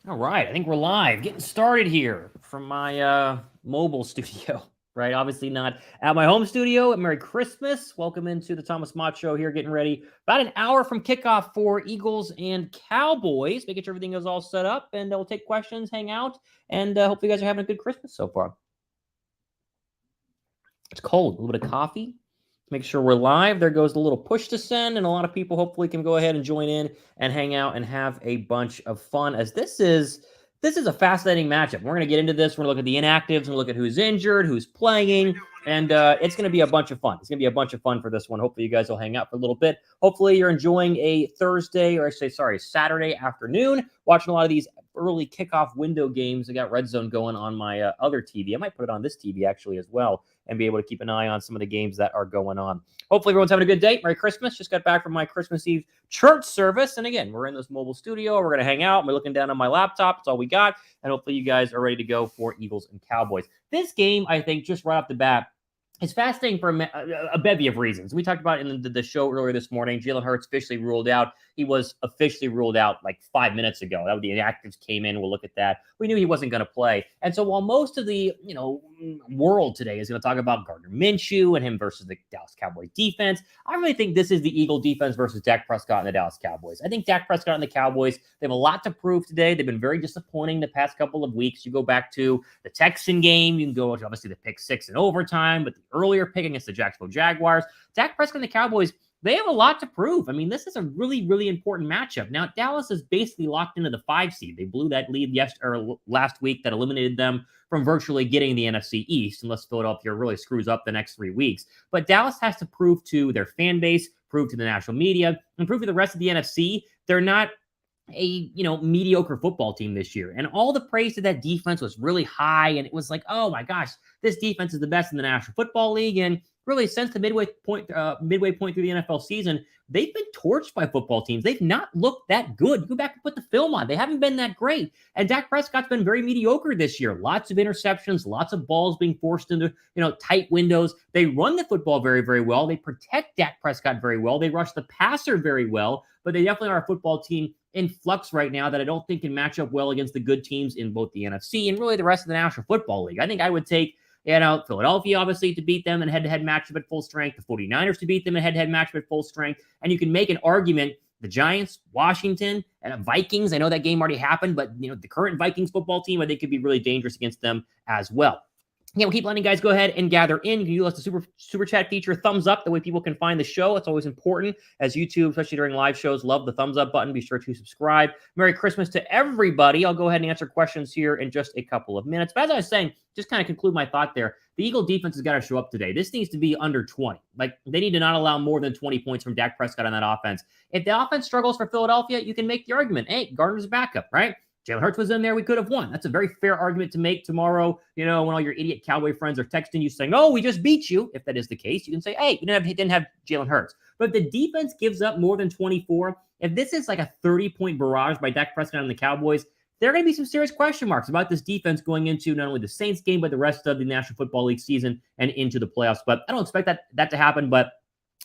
All right, I think we're live. Getting started here from my mobile studio, right? Obviously not at my home studio. Merry Christmas. Welcome into the Thomas Mott Show here, getting ready about an hour from kickoff for Eagles and Cowboys, making sure everything is all set up, and we'll take questions, hang out, and hopefully you guys are having a good Christmas so far. It's cold. A little bit of coffee. Make sure we're live. There goes the little push to send, and a lot of people hopefully can go ahead and join in and hang out and have a bunch of fun, as this is a fascinating matchup. We're going to get into this. We're going to look at the inactives and look at who's injured, who's playing, and it's going to be a bunch of fun. It's going to be a bunch of fun for this one. Hopefully you guys will hang out for a little bit. Hopefully you're enjoying a Saturday afternoon, watching a lot of these early kickoff window games. I got Red Zone going on my other TV. I might put it on this TV actually as well, and be able to keep an eye on some of the games that are going on. Hopefully everyone's having a good day. Merry Christmas. Just got back from my Christmas Eve church service. And again, we're in this mobile studio. We're going to hang out. We're looking down on my laptop. That's all we got. And hopefully you guys are ready to go for Eagles and Cowboys. This game, I think, just right off the bat, it's fascinating for a bevy of reasons. We talked about in the show earlier this morning. Jalen Hurts officially ruled out. He was officially ruled out like 5 minutes ago. That was the inactives came in. We'll look at that. We knew he wasn't going to play. And so while most of the world today is going to talk about Gardner Minshew and him versus the Dallas Cowboys defense, I really think this is the Eagle defense versus Dak Prescott and the Dallas Cowboys. I think Dak Prescott and the Cowboys, they have a lot to prove today. They've been very disappointing the past couple of weeks. You go back to the Texan game. You can go to obviously the pick six in overtime, but the earlier pick against the Jacksonville Jaguars. Dak Prescott and the Cowboys, they have a lot to prove. I mean, this is a really, really important matchup. Now, Dallas is basically locked into the 5 seed. They blew that lead last week that eliminated them from virtually getting the NFC East, unless Philadelphia really screws up the next 3 weeks. But Dallas has to prove to their fan base, prove to the national media, and prove to the rest of the NFC they're not a mediocre football team this year. And all the praise to that defense was really high, and it was like, oh my gosh, this defense is the best in the National Football League. And really, since the midway point through the NFL season, they've been torched by football teams. They've not looked that good. You go back and put the film on. They haven't been that great. And Dak Prescott's been very mediocre this year. Lots of interceptions, lots of balls being forced into tight windows. They run the football very, very well. They protect Dak Prescott very well. They rush the passer very well. But they definitely are a football team in flux right now that I don't think can match up well against the good teams in both the NFC and really the rest of the National Football League. I think I would take Philadelphia, obviously, to beat them in head-to-head matchup at full strength, the 49ers to beat them in head-to-head matchup at full strength. And you can make an argument, the Giants, Washington, and the Vikings. I know that game already happened, but the current Vikings football team, I think, could be really dangerous against them as well. Yeah, we'll keep letting guys go ahead and gather in. You can use the super chat feature, thumbs up. That way people can find the show. It's always important as YouTube, especially during live shows, love the thumbs up button. Be sure to subscribe. Merry Christmas to everybody. I'll go ahead and answer questions here in just a couple of minutes. But as I was saying, just kind of conclude my thought there. The Eagle defense has got to show up today. This needs to be under 20. Like, they need to not allow more than 20 points from Dak Prescott on that offense. If the offense struggles for Philadelphia, you can make the argument, hey, Gardner's a backup, right? Jalen Hurts was in there. We could have won. That's a very fair argument to make tomorrow. When all your idiot Cowboy friends are texting you saying, oh, we just beat you. If that is the case, you can say, hey, you didn't have Jalen Hurts. But if the defense gives up more than 24, if this is like a 30-point barrage by Dak Prescott and the Cowboys, there are going to be some serious question marks about this defense going into not only the Saints game, but the rest of the National Football League season and into the playoffs. But I don't expect that to happen. But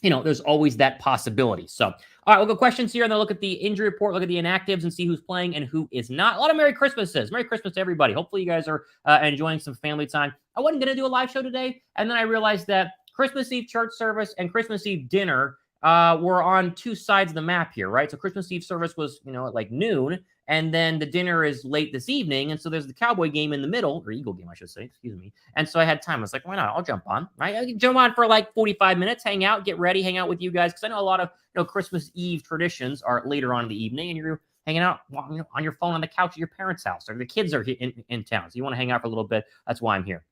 there's always that possibility. So, all right, we'll go questions here, and then look at the injury report, look at the inactives, and see who's playing and who is not. A lot of Merry Christmases. Merry Christmas to everybody. Hopefully you guys are enjoying some family time. I wasn't going to do a live show today, and then I realized that Christmas Eve church service and Christmas Eve dinner were on two sides of the map here, right? So Christmas Eve service was, at like noon, and then the dinner is late this evening. And so there's the Cowboy game in the middle, or Eagle game, I should say, excuse me. And so I had time. I was like, why not? I'll jump on, right? I can jump on for like 45 minutes, hang out, get ready, hang out with you guys. Because I know a lot of, Christmas Eve traditions are later on in the evening, and you're hanging out on your phone on the couch at your parents' house, or the kids are in town. So you want to hang out for a little bit. That's why I'm here.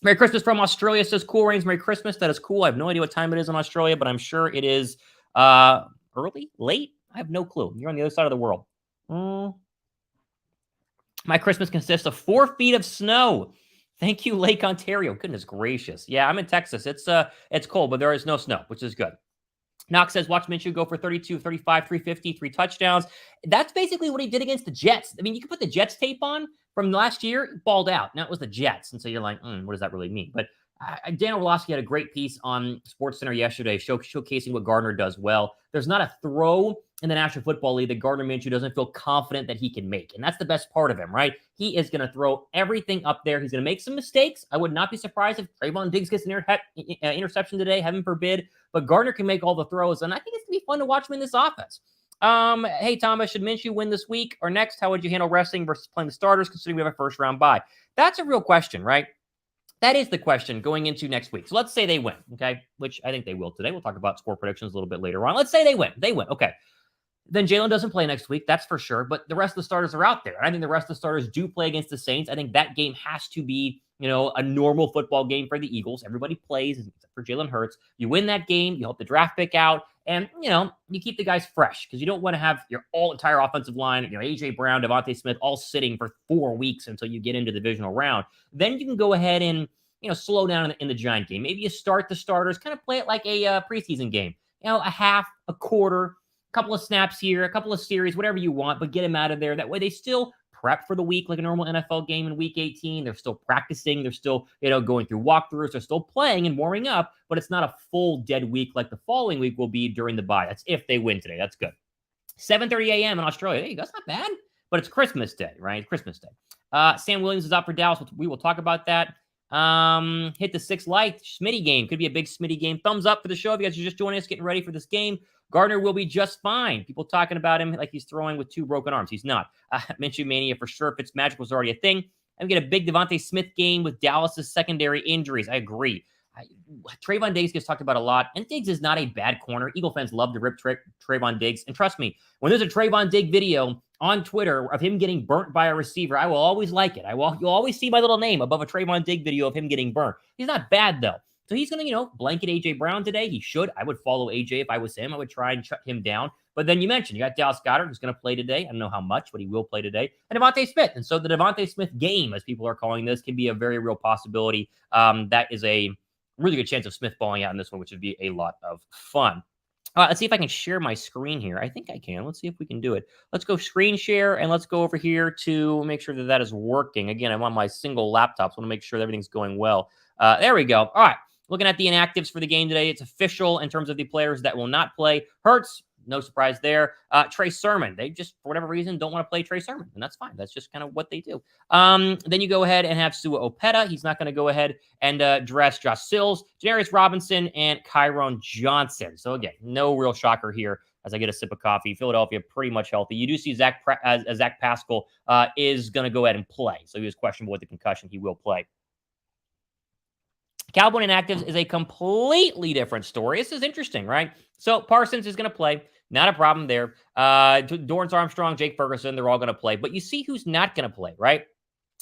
Merry Christmas from Australia, says Cool Rains. Merry Christmas. That is cool. I have no idea what time it is in Australia, but I'm sure it is early, late. I have no clue. You're on the other side of the world. My Christmas consists of 4 feet of snow. Thank you, Lake Ontario. Goodness gracious. Yeah, I'm in Texas. It's cold, but there is no snow, which is good. Knox says, watch Minshew go for 32, 35, 350, 3 touchdowns. That's basically what he did against the Jets. I mean, you can put the Jets tape on from last year, balled out. Now it was the Jets. And so you're like, what does that really mean? But Dan Orlovsky had a great piece on SportsCenter yesterday showcasing what Gardner does well. There's not a throw in the National Football League that Gardner Minshew doesn't feel confident that he can make. And that's the best part of him, right? He is going to throw everything up there. He's going to make some mistakes. I would not be surprised if Trevon Diggs gets an interception today, heaven forbid. But Gardner can make all the throws, and I think it's going to be fun to watch him in this offense. Hey, Thomas, should Minshew win this week or next? How would you handle resting versus playing the starters, considering we have a first-round bye? That's a real question, right? That is the question going into next week. So let's say they win, okay? Which I think they will today. We'll talk about score predictions a little bit later on. Let's say they win. They win. Okay. Then Jalen doesn't play next week. That's for sure. But the rest of the starters are out there. I think the rest of the starters do play against the Saints. I think that game has to be, a normal football game for the Eagles. Everybody plays except for Jalen Hurts. You win that game. You help the draft pick out. And, you keep the guys fresh because you don't want to have your entire offensive line, A.J. Brown, Devontae Smith, all sitting for 4 weeks until you get into the divisional round. Then you can go ahead and, slow down in the Giant game. Maybe you start the starters, kind of play it like a preseason game. A half, a quarter, a couple of snaps here, a couple of series, whatever you want, but get them out of there. That way they still prep for the week like a normal NFL game in week 18. They're still practicing. They're still, going through walkthroughs. They're still playing and warming up, but it's not a full dead week like the following week will be during the bye. That's if they win today. That's good. 7:30 a.m. in Australia. Hey, that's not bad, but it's Christmas Day, right? Christmas Day. Sam Williams is out for Dallas. We will talk about that. Hit the 6 like Smitty game. Could be a big Smitty game. Thumbs up for the show if you guys are just joining us, getting ready for this game. Gardner will be just fine. People talking about him like he's throwing with 2 broken arms. He's not. Minshew Mania for sure. Fitzmagic was already a thing. And we get a big Devontae Smith game with Dallas's secondary injuries. I agree. Trevon Diggs gets talked about a lot, and Diggs is not a bad corner. Eagle fans love to rip Trevon Diggs. And trust me, when there's a Trevon Diggs video on Twitter of him getting burnt by a receiver, I will always like it. You'll always see my little name above a Trevon Diggs video of him getting burnt. He's not bad, though. So he's going to, blanket A.J. Brown today. He should. I would follow A.J. if I was him. I would try and shut him down. But then you mentioned you got Dallas Goedert, who's going to play today. I don't know how much, but he will play today. And Devontae Smith. And so the Devontae Smith game, as people are calling this, can be a very real possibility. That is a really good chance of Smith balling out in this one, which would be a lot of fun. Let's see if I can share my screen here. I think I can. Let's see if we can do it. Let's go screen share, and let's go over here to make sure that is working. Again, I'm on my single laptop, so I want to make sure that everything's going well. There we go. All right. Looking at the inactives for the game today, it's official in terms of the players that will not play. Hurts, no surprise there. Trey Sermon, they just, for whatever reason, don't want to play Trey Sermon, and that's fine. That's just kind of what they do. Then you go ahead and have Sua Opeta. He's not going to go ahead and dress Josh Sills, Janarius Robinson, and Kyron Johnson. So, again, no real shocker here as I get a sip of coffee. Philadelphia pretty much healthy. You do see Zach Pascal is going to go ahead and play. So he was questionable with the concussion. He will play. Cowboy inactives is a completely different story. This is interesting, right? So Parsons is going to play. Not a problem there. Dorrance Armstrong, Jake Ferguson, they're all going to play. But you see who's not going to play, right?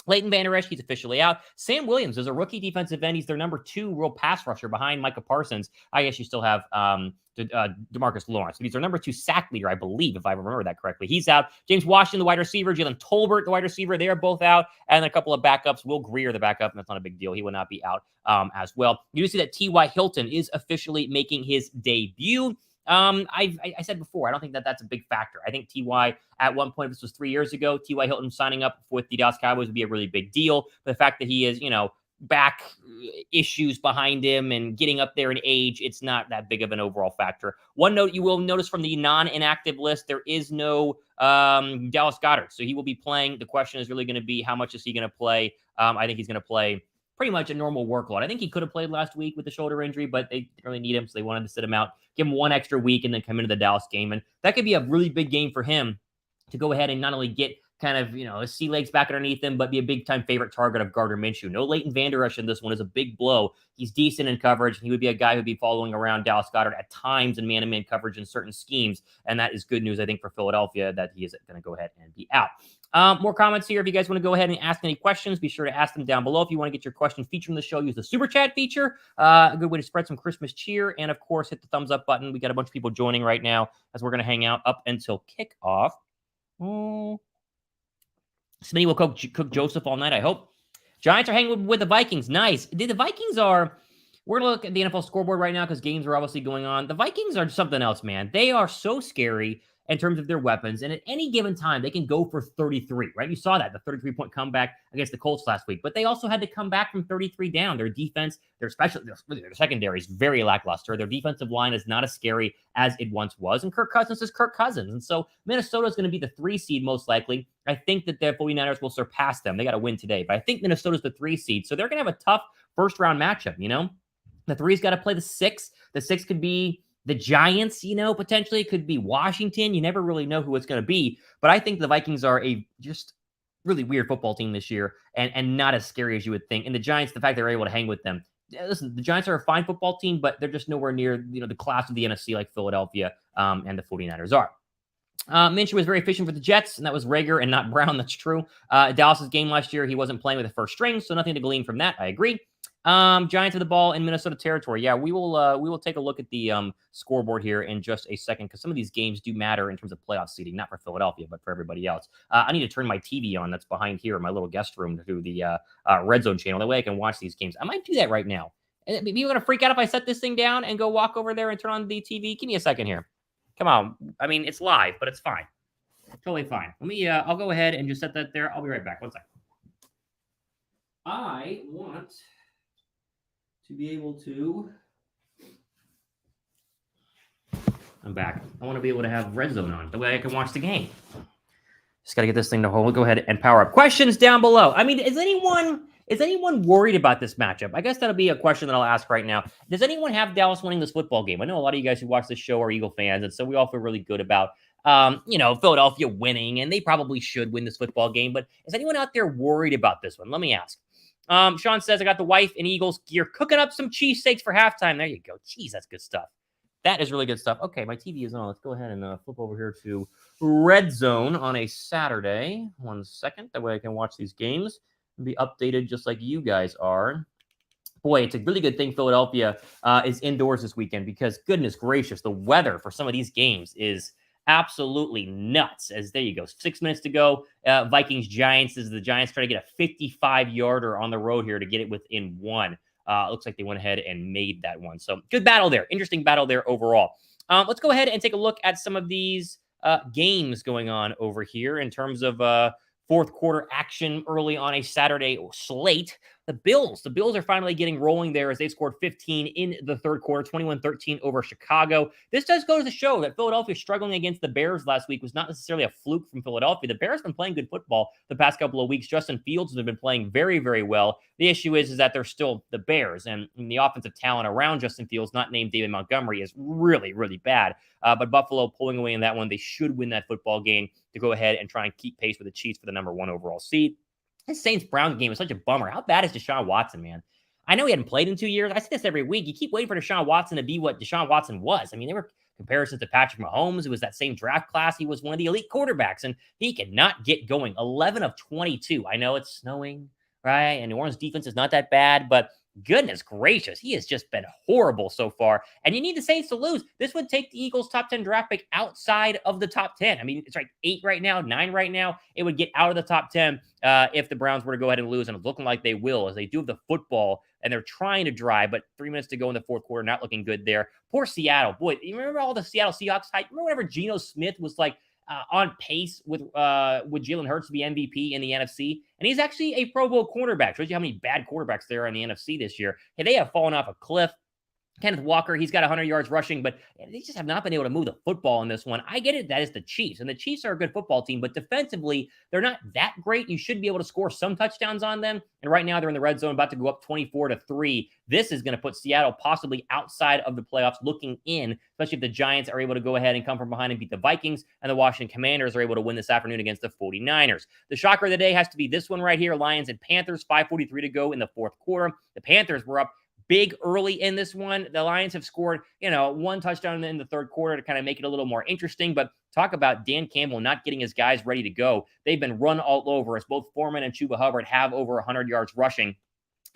Leighton Vander Esch, he's officially out. Sam Williams is a rookie defensive end. He's their number 2 real pass rusher behind Micah Parsons. I guess you still have DeMarcus Lawrence. But he's their number 2 sack leader, I believe, if I remember that correctly. He's out. James Washington, the wide receiver. Jalen Tolbert, the wide receiver. They are both out. And a couple of backups. Will Greer, the backup. And that's not a big deal. He will not be out as well. You do see that T.Y. Hilton is officially making his debut. I said before, I don't think that's a big factor. I think T.Y. at one point, this was 3 years ago, T.Y. Hilton signing up with the Dallas Cowboys would be a really big deal. But the fact that he is, back issues behind him and getting up there in age, it's not that big of an overall factor. One note you will notice from the non-inactive list, there is no Dallas Goedert. So he will be playing. The question is really going to be, how much is he going to play? I think he's going to play pretty much a normal workload. I think he could have played last week with the shoulder injury, but they didn't really need him, so they wanted to sit him out, give him one extra week, and then come into the Dallas game. And that could be a really big game for him to go ahead and not only get kind of, his sea legs back underneath him, but be a big-time favorite target of Gardner Minshew. No Leighton Vander Esch in this one is a big blow. He's decent in coverage. He would be a guy who'd be following around Dallas Goedert at times in man-to-man coverage in certain schemes, and that is good news, I think, for Philadelphia that he is going to go ahead and be out. More comments here. If you guys want to go ahead and ask any questions, be sure to ask them down below. If you want to get your question featured in the show, use the Super Chat feature. A good way to spread some Christmas cheer. And, of course, hit the thumbs up button. We got a bunch of people joining right now as we're going to hang out up until kickoff. Smitty will cook Joseph all night, I hope. Giants are hanging with the Vikings. Nice. The Vikings are... We're going to look at the NFL scoreboard right now because games are obviously going on. The Vikings are something else, man. They are so scary. in terms of their weapons. And at any given time, they can go for 33, right? You saw that, the 33-point comeback against the Colts last week. But they also had to come back from 33 down. Their defense, their secondary is very lackluster. Their defensive line is not as scary as it once was. And Kirk Cousins is Kirk Cousins. And so Minnesota is going to be the 3 seed most likely. I think that the 49ers will surpass them. They got to win today. But I think Minnesota's the 3 seed. So they're going to have a tough first-round matchup, you know? The 3's got to play the 6. The 6 could be the Giants, you know, potentially. It could be Washington. You never really know who it's going to be. But I think the Vikings are a just really weird football team this year and not as scary as you would think. And the Giants, the fact they're able to hang with them. Listen, the Giants are a fine football team, but they're just nowhere near, you know, the class of the NFC like Philadelphia and the 49ers are. Minshew was very efficient for the Jets, and that was Rager and not Brown. That's true. Dallas's game last year, he wasn't playing with the first string, so nothing to glean from that. I agree. Giants with the ball in Minnesota territory. Yeah, we will take a look at the scoreboard here in just a second because some of these games do matter in terms of playoff seeding, not for Philadelphia, but for everybody else. I need to turn my TV on that's behind here in my little guest room to the Red Zone channel. That way I can watch these games. I might do that right now. People are going to freak out if I set this thing down and go walk over there and turn on the TV. Give me a second here. Come on. I mean, it's live, but it's fine. Totally fine. Let me, I'll go ahead and just set that there. I'll be right back. 1 second. I want to be able to, I'm back. I want to be able to have Red Zone on. The way I can watch the game. Just got to get this thing to hold. We'll go ahead and power up. Questions down below. I mean, is anyone worried about this matchup? I guess that'll be a question that I'll ask right now. Does anyone have Dallas winning this football game? I know a lot of you guys who watch this show are Eagle fans, and so we all feel really good about, Philadelphia winning, and they probably should win this football game. But is anyone out there worried about this one? Let me ask. Sean says, I got the wife in Eagles gear cooking up some cheesesteaks for halftime. There you go. Jeez, that's good stuff. That is really good stuff. Okay, my TV is on. Let's go ahead and flip over here to Red Zone on a Saturday. 1 second. That way I can watch these games and be updated just like you guys are. Boy, it's a really good thing Philadelphia is indoors this weekend because, goodness gracious, the weather for some of these games is absolutely nuts. As there you go, 6 minutes to go. Vikings Giants as the Giants try to get a 55-yarder on the road here to get it within 1. Looks like they went ahead and made that one. So good battle there. Interesting battle there overall. Let's go ahead and take a look at some of these games going on over here in terms of fourth quarter action early on a Saturday slate. The Bills are finally getting rolling there as they scored 15 in the third quarter, 21-13 over Chicago. This does go to show that Philadelphia struggling against the Bears last week was not necessarily a fluke from Philadelphia. The Bears have been playing good football the past couple of weeks. Justin Fields has been playing very, very well. The issue is that they're still the Bears, and the offensive talent around Justin Fields, not named David Montgomery, is really, really bad. But Buffalo pulling away in that one. They should win that football game to go ahead and try and keep pace with the Chiefs for the number 1 overall seed. This Saints-Browns game is such a bummer. How bad is Deshaun Watson, man? I know he hadn't played in 2 years. I say this every week. You keep waiting for Deshaun Watson to be what Deshaun Watson was. I mean, there were comparisons to Patrick Mahomes. It was that same draft class. He was one of the elite quarterbacks, and he could not get going. 11 of 22. I know it's snowing, right? And New Orleans defense is not that bad, but goodness gracious, he has just been horrible so far. And you need the Saints to lose. This would take the Eagles' top 10 draft pick outside of the top 10. I mean, it's like 8 right now, 9 right now. It would get out of the top 10 if the Browns were to go ahead and lose, and it's looking like they will as they do have the football, and they're trying to drive, but 3 minutes to go in the fourth quarter, not looking good there. Poor Seattle. Boy, you remember all the Seattle Seahawks hype? Remember whenever Geno Smith was like, on pace with Jalen Hurts to be MVP in the NFC. And he's actually a Pro Bowl quarterback. Shows you how many bad quarterbacks there are in the NFC this year. Hey, they have fallen off a cliff. Kenneth Walker, he's got 100 yards rushing, but they just have not been able to move the football in this one. I get it. That is the Chiefs, and the Chiefs are a good football team, but defensively, they're not that great. You should be able to score some touchdowns on them, and right now they're in the red zone, about to go up 24-3. This is going to put Seattle possibly outside of the playoffs looking in, especially if the Giants are able to go ahead and come from behind and beat the Vikings, and the Washington Commanders are able to win this afternoon against the 49ers. The shocker of the day has to be this one right here, Lions and Panthers, 5:43 to go in the fourth quarter. The Panthers were up big early in this one. The Lions have scored, one touchdown in the third quarter to kind of make it a little more interesting. But talk about Dan Campbell not getting his guys ready to go. They've been run all over as both Foreman and Chuba Hubbard have over 100 yards rushing.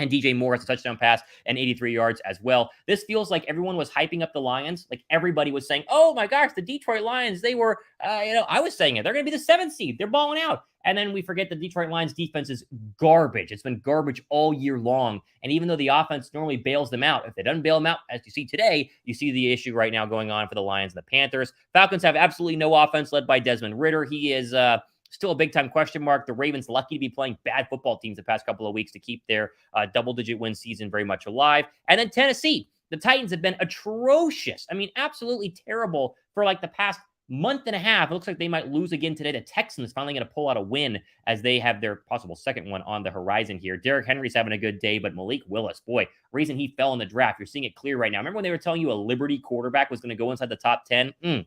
And DJ Moore has a touchdown pass and 83 yards as well. This feels like everyone was hyping up the Lions. Like everybody was saying, oh my gosh, the Detroit Lions, they were, I was saying it. They're going to be the 7th seed. They're balling out. And then we forget the Detroit Lions defense is garbage. It's been garbage all year long. And even though the offense normally bails them out, if it doesn't bail them out, as you see today, you see the issue right now going on for the Lions and the Panthers. Falcons have absolutely no offense led by Desmond Ridder. He is, still a big-time question mark. The Ravens lucky to be playing bad football teams the past couple of weeks to keep their double-digit win season very much alive. And then Tennessee. The Titans have been atrocious. I mean, absolutely terrible for like the past month and a half. It looks like they might lose again today. The Texans finally going to pull out a win as they have their possible second one on the horizon here. Derrick Henry's having a good day, but Malik Willis, boy, reason he fell in the draft. You're seeing it clear right now. Remember when they were telling you a Liberty quarterback was going to go inside the top 10?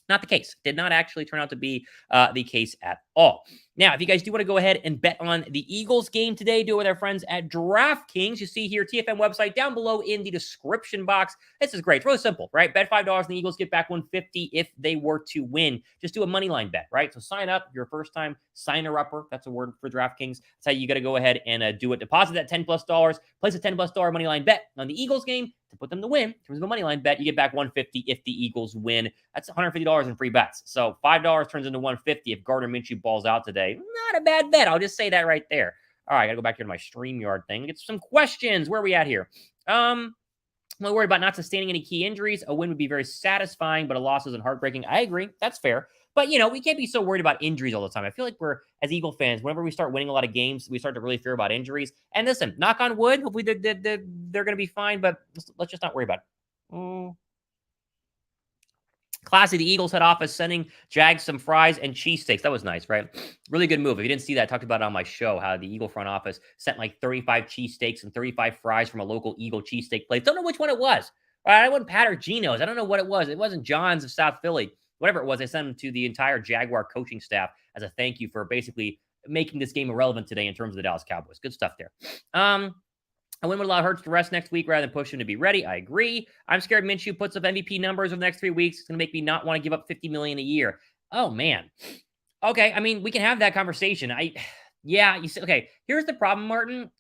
Not the case. Did not actually turn out to be the case at all. Now, if you guys do want to go ahead and bet on the Eagles game today, do it with our friends at DraftKings. You see here, TFM website down below in the description box. This is great. It's really simple, right? Bet $5 and the Eagles get back $150 if they were to win. Just do a money line bet, right? So sign up. You're a first-time signer-upper. That's a word for DraftKings. That's how you got to go ahead and do it. Deposit that $10+ place a $10+ money line bet on the Eagles game to put them to win. In terms of a money line bet, you get back $150 if the Eagles win. That's $150 in free bets. So $5 turns into $150 if Gardner Minshew balls out today. Not a bad bet. I'll just say that right there. All right, I got to go back here to my StreamYard thing. Get some questions. Where are we at here? I'm worried about not sustaining any key injuries. A win would be very satisfying, but a loss isn't heartbreaking. I agree. That's fair. But, we can't be so worried about injuries all the time. I feel like we're, as Eagle fans, whenever we start winning a lot of games, we start to really fear about injuries. And listen, knock on wood, hopefully they're going to be fine, but let's just not worry about it. Classy, the Eagles head office sending Jags some fries and cheesesteaks. That was nice, right? Really good move. If you didn't see that, I talked about it on my show, how the Eagle front office sent like 35 cheesesteaks and 35 fries from a local Eagle cheesesteak place. Don't know which one it was. Right? I wasn't Pat or Gino's. I don't know what it was. It wasn't John's of South Philly. Whatever it was, I sent them to the entire Jaguar coaching staff as a thank you for basically making this game irrelevant today in terms of the Dallas Cowboys. Good stuff there. A win would allow Hurts to rest next week rather than push him to be ready. I agree. I'm scared Minshew puts up MVP numbers over the next 3 weeks. It's going to make me not want to give up $50 million a year. Oh, man. Okay, I mean, we can have that conversation. You see, okay, here's the problem, Martin.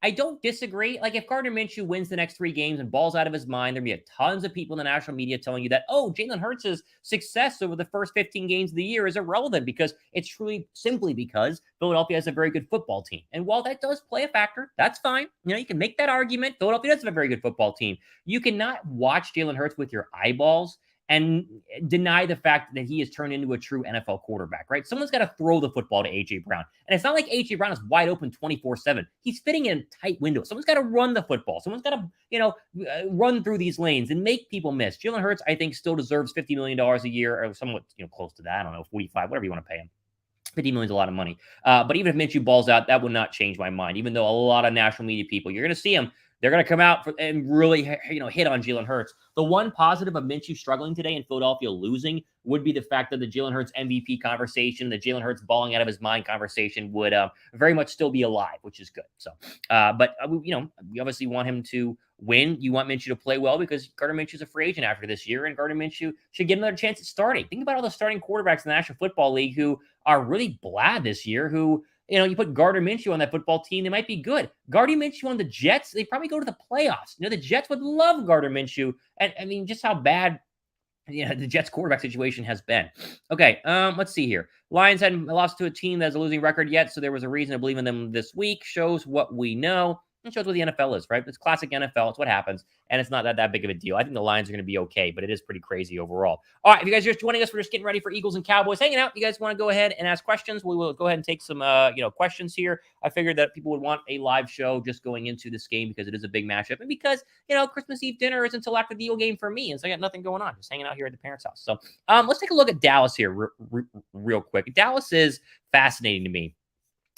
I don't disagree. Like, if Gardner Minshew wins the next 3 games and balls out of his mind, there'll be tons of people in the national media telling you that, oh, Jalen Hurts' success over the first 15 games of the year is irrelevant because it's truly simply because Philadelphia has a very good football team. And while that does play a factor, that's fine. You can make that argument. Philadelphia does have a very good football team. You cannot watch Jalen Hurts with your eyeballs and deny the fact that he has turned into a true NFL quarterback, right? Someone's got to throw the football to A.J. Brown. And it's not like A.J. Brown is wide open 24/7. He's fitting in tight windows. Someone's got to run the football. Someone's got to, run through these lanes and make people miss. Jalen Hurts, I think, still deserves $50 million a year or somewhat, close to that. I don't know, 45, whatever you want to pay him. $50 million is a lot of money. But even if Minshew balls out, that would not change my mind, even though a lot of national media people, you're going to see him. They're going to come out and really, hit on Jalen Hurts. The one positive of Minshew struggling today and Philadelphia losing would be the fact that the Jalen Hurts MVP conversation, the Jalen Hurts balling out of his mind conversation would very much still be alive, which is good. So, but we obviously want him to win. You want Minshew to play well because Gardner Minshew is a free agent after this year, and Gardner Minshew should get another chance at starting. Think about all the starting quarterbacks in the National Football League who are really bad this year, who you put Gardner Minshew on that football team, they might be good. Gardner Minshew on the Jets, they probably go to the playoffs. The Jets would love Gardner Minshew. And I mean, just how bad the Jets quarterback situation has been. Okay, let's see here. Lions hadn't lost to a team that has a losing record yet, so there was a reason to believe in them this week. Shows what we know. It shows what the NFL is, right? It's classic NFL. It's what happens, and it's not that big of a deal. I think the Lions are going to be okay, but it is pretty crazy overall. All right, if you guys are just joining us, we're just getting ready for Eagles and Cowboys hanging out. You guys want to go ahead and ask questions? We will go ahead and take some, questions here. I figured that people would want a live show just going into this game because it is a big matchup, and because Christmas Eve dinner is until after the Eagle game for me, and so I got nothing going on, just hanging out here at the parents' house. So let's take a look at Dallas here real quick. Dallas is fascinating to me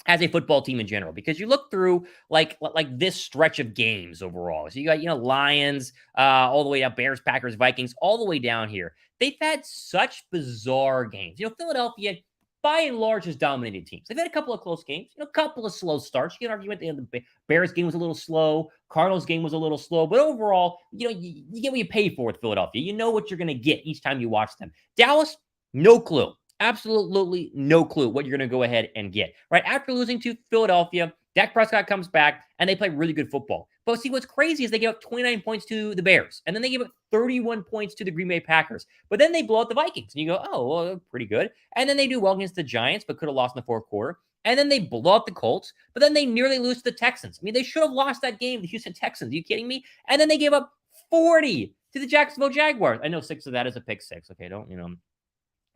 as a football team in general, because you look through like this stretch of games overall. So you got, Lions, all the way up, Bears, Packers, Vikings, all the way down here. They've had such bizarre games. Philadelphia, by and large, has dominated teams. They've had a couple of close games, a couple of slow starts. You can argue at the end of the Bears game was a little slow. Cardinals game was a little slow. But overall, you get what you pay for with Philadelphia. You know what you're going to get each time you watch them. Dallas, no clue. Absolutely no clue what you're going to go ahead and get. Right after losing to Philadelphia, Dak Prescott comes back, and they play really good football. But see, what's crazy is they gave up 29 points to the Bears, and then they gave up 31 points to the Green Bay Packers. But then they blow out the Vikings, and you go, oh, well, pretty good. And then they do well against the Giants, but could have lost in the fourth quarter. And then they blow out the Colts, but then they nearly lose to the Texans. I mean, they should have lost that game, the Houston Texans. Are you kidding me? And then they gave up 40 to the Jacksonville Jaguars. I know 6 of that is a pick 6. Okay, don't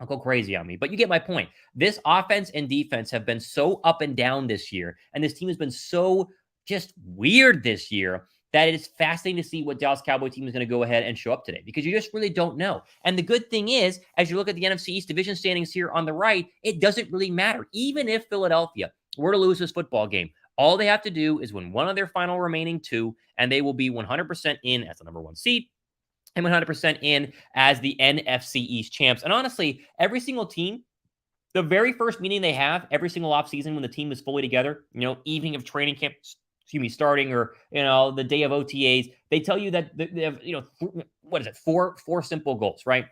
go crazy on me. But you get my point. This offense and defense have been so up and down this year, and this team has been so just weird this year that it is fascinating to see what Dallas Cowboy team is going to go ahead and show up today, because you just really don't know. And the good thing is, as you look at the NFC East division standings here on the right, it doesn't really matter. Even if Philadelphia were to lose this football game, all they have to do is win one of their final remaining 2, and they will be 100% in as the number 1 seed and 100% in as the NFC East champs. And honestly, every single team, the very first meeting they have every single offseason when the team is fully together, evening of training camp, starting, or, the day of OTAs, they tell you that they have, what is it? Four simple goals, right?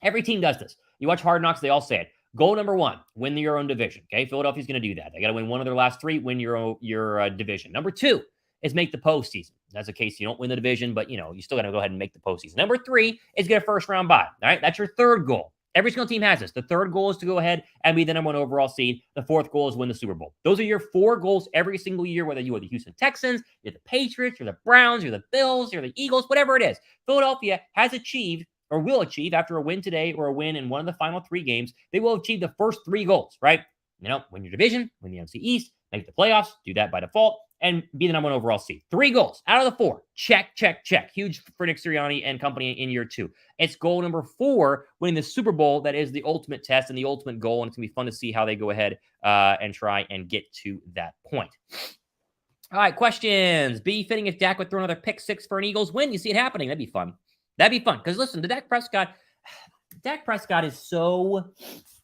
Every team does this. You watch Hard Knocks, they all say it. Goal number 1, win your own division. Okay. Philadelphia's going to do that. They got to win one of their last 3, win your division. Number 2 is make the postseason. That's the case. You don't win the division, but you still got to go ahead and make the postseason. Number 3 is get a first round bye. All right. That's your third goal. Every single team has this. The third goal is to go ahead and be the number 1 overall seed. The fourth goal is win the Super Bowl. Those are your 4 goals every single year, whether you are the Houston Texans, you're the Patriots, you're the Browns, you're the Bills, you're the Eagles, whatever it is. Philadelphia has achieved, or will achieve, after a win today or a win in one of the final 3 games, they will achieve the first 3 goals, right? Win your division, win the NFC East, make the playoffs, do that by default, and be the number 1 overall seed. 3 goals out of the 4. Check, check, check. Huge for Nick Sirianni and company in year 2. It's goal number 4, winning the Super Bowl. That is the ultimate test and the ultimate goal, and it's going to be fun to see how they go ahead and try and get to that point. All right, questions. Be fitting if Dak would throw another pick 6 for an Eagles win. You see it happening. That'd be fun. Because listen, Dak Prescott is so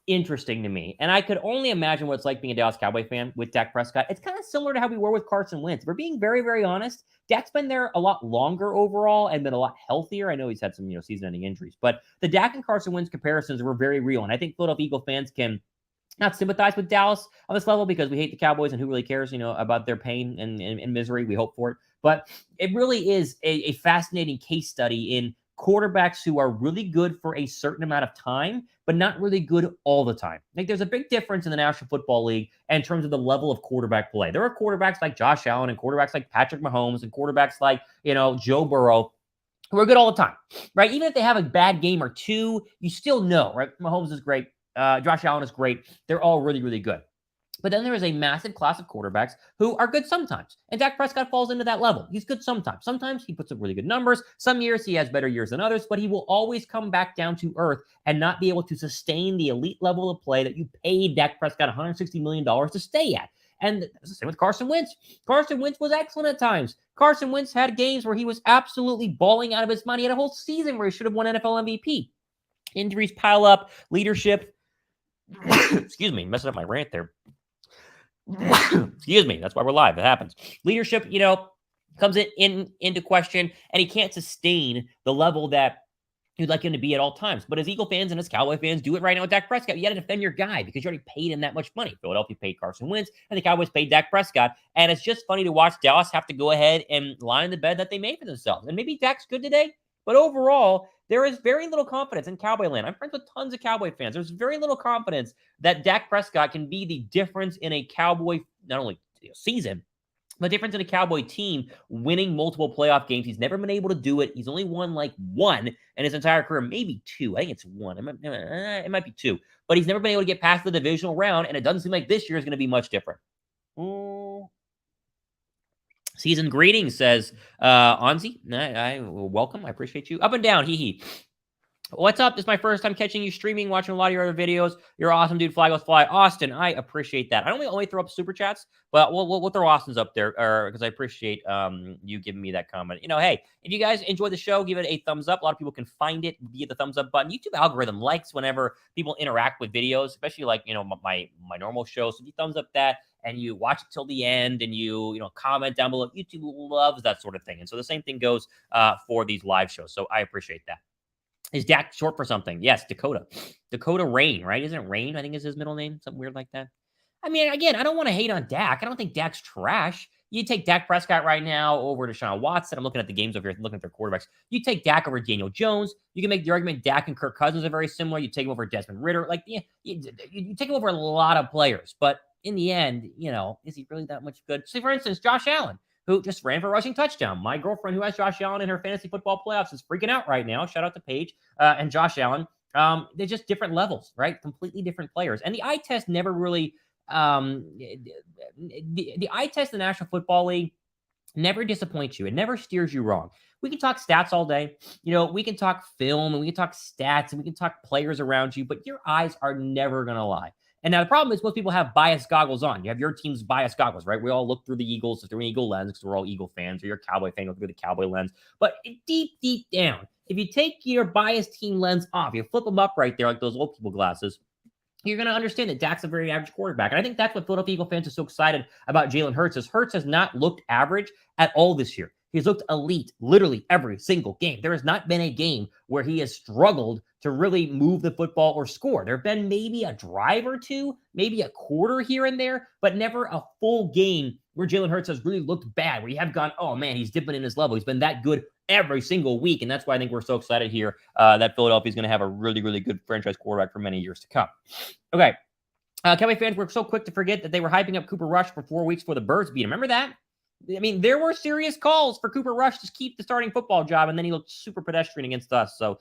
interesting to me. And I could only imagine what it's like being a Dallas Cowboy fan with Dak Prescott. It's kind of similar to how we were with Carson Wentz. We're being very, very honest. Dak's been there a lot longer overall and been a lot healthier. I know he's had some, season-ending injuries, but the Dak and Carson Wentz comparisons were very real. And I think Philadelphia Eagle fans can not sympathize with Dallas on this level because we hate the Cowboys, and who really cares, about their pain and misery. We hope for it. But it really is a fascinating case study in quarterbacks who are really good for a certain amount of time, but not really good all the time. Like, there's a big difference in the National Football League in terms of the level of quarterback play. There are quarterbacks like Josh Allen and quarterbacks like Patrick Mahomes and quarterbacks like, Joe Burrow, who are good all the time, right? Even if they have a bad game or 2, you still know, right? Mahomes is great. Josh Allen is great. They're all really, really good. But then there is a massive class of quarterbacks who are good sometimes. And Dak Prescott falls into that level. He's good sometimes. Sometimes he puts up really good numbers. Some years he has better years than others, but he will always come back down to earth and not be able to sustain the elite level of play that you paid Dak Prescott $160 million to stay at. And it's the same with Carson Wentz. Carson Wentz was excellent at times. Carson Wentz had games where he was absolutely balling out of his mind. He had a whole season where he should have won NFL MVP. Injuries pile up, leadership. Excuse me, messing up my rant there. Excuse me. That's why we're live. It happens. Leadership, comes into question, and he can't sustain the level that you'd like him to be at all times. But as Eagle fans and as Cowboy fans do it right now with Dak Prescott, you got to defend your guy because you already paid him that much money. Philadelphia paid Carson Wentz, and the Cowboys paid Dak Prescott. And it's just funny to watch Dallas have to go ahead and lie in the bed that they made for themselves. And maybe Dak's good today, but overall, there is very little confidence in Cowboy land. I'm friends with tons of Cowboy fans. There's very little confidence that Dak Prescott can be the difference in a Cowboy, not only season, but difference in a Cowboy team winning multiple playoff games. He's never been able to do it. He's only won like 1 in his entire career, maybe 2. I think it's 1. It might be 2. But he's never been able to get past the divisional round, and it doesn't seem like this year is going to be much different. Season greetings, says Onzi. I welcome. I appreciate you. Up and down. Hee hee. What's up? This is my first time catching you streaming, watching a lot of your other videos. You're awesome, dude. Fly goes fly. Austin, I appreciate that. I only throw up super chats, but we'll throw Austin's up there because I appreciate you giving me that comment. Hey, if you guys enjoy the show, give it a thumbs up. A lot of people can find it via the thumbs up button. YouTube algorithm likes whenever people interact with videos, especially like, my normal show. So if you thumbs up that and you watch it till the end and you comment down below, YouTube loves that sort of thing. And so the same thing goes for these live shows. So I appreciate that. Is Dak short for something? Yes, Dakota. Dakota Rain, right? Isn't it Rain? I think is his middle name. Something weird like that. I mean, again, I don't want to hate on Dak. I don't think Dak's trash. You take Dak Prescott right now over to Deshaun Watson. I'm looking at the games over here, looking at their quarterbacks. You take Dak over Daniel Jones. You can make the argument Dak and Kirk Cousins are very similar. You take him over Desmond Ritter. Like, yeah, you take him over a lot of players. But in the end, is he really that much good? Say, for instance, Josh Allen, who just ran for a rushing touchdown. My girlfriend, who has Josh Allen in her fantasy football playoffs, is freaking out right now. Shout out to Paige and Josh Allen. They're just different levels, right? Completely different players. And the eye test never really the eye test in the National Football League never disappoints you. It never steers you wrong. We can talk stats all day. We can talk film and we can talk stats and we can talk players around you, but your eyes are never going to lie. And now the problem is most people have biased goggles on. You have your team's biased goggles, right? We all look through the Eagles through an Eagle lens because we're all Eagle fans, or you're a Cowboy fan, look through the Cowboy lens. But deep down, if you take your biased team lens off, you flip them up right there like those old people glasses, you're going to understand that Dak's a very average quarterback. And I think that's what Philadelphia Eagle fans are so excited about Jalen Hurts, is Hurts has not looked average at all this year. He's looked elite literally every single game. There has not been a game where he has struggled to really move the football or score. There have been maybe a drive or two, maybe a quarter here and there, but never a full game where Jalen Hurts has really looked bad, where you have gone, oh man, he's dipping in his level. He's been that good every single week. And that's why I think we're so excited here that Philadelphia is going to have a really, really good franchise quarterback for many years to come. Okay. Cowboy fans were so quick to forget that they were hyping up Cooper Rush for 4 weeks before the Birds beat him. Remember that? I mean, there were serious calls for Cooper Rush to keep the starting football job, and then he looked super pedestrian against us. So,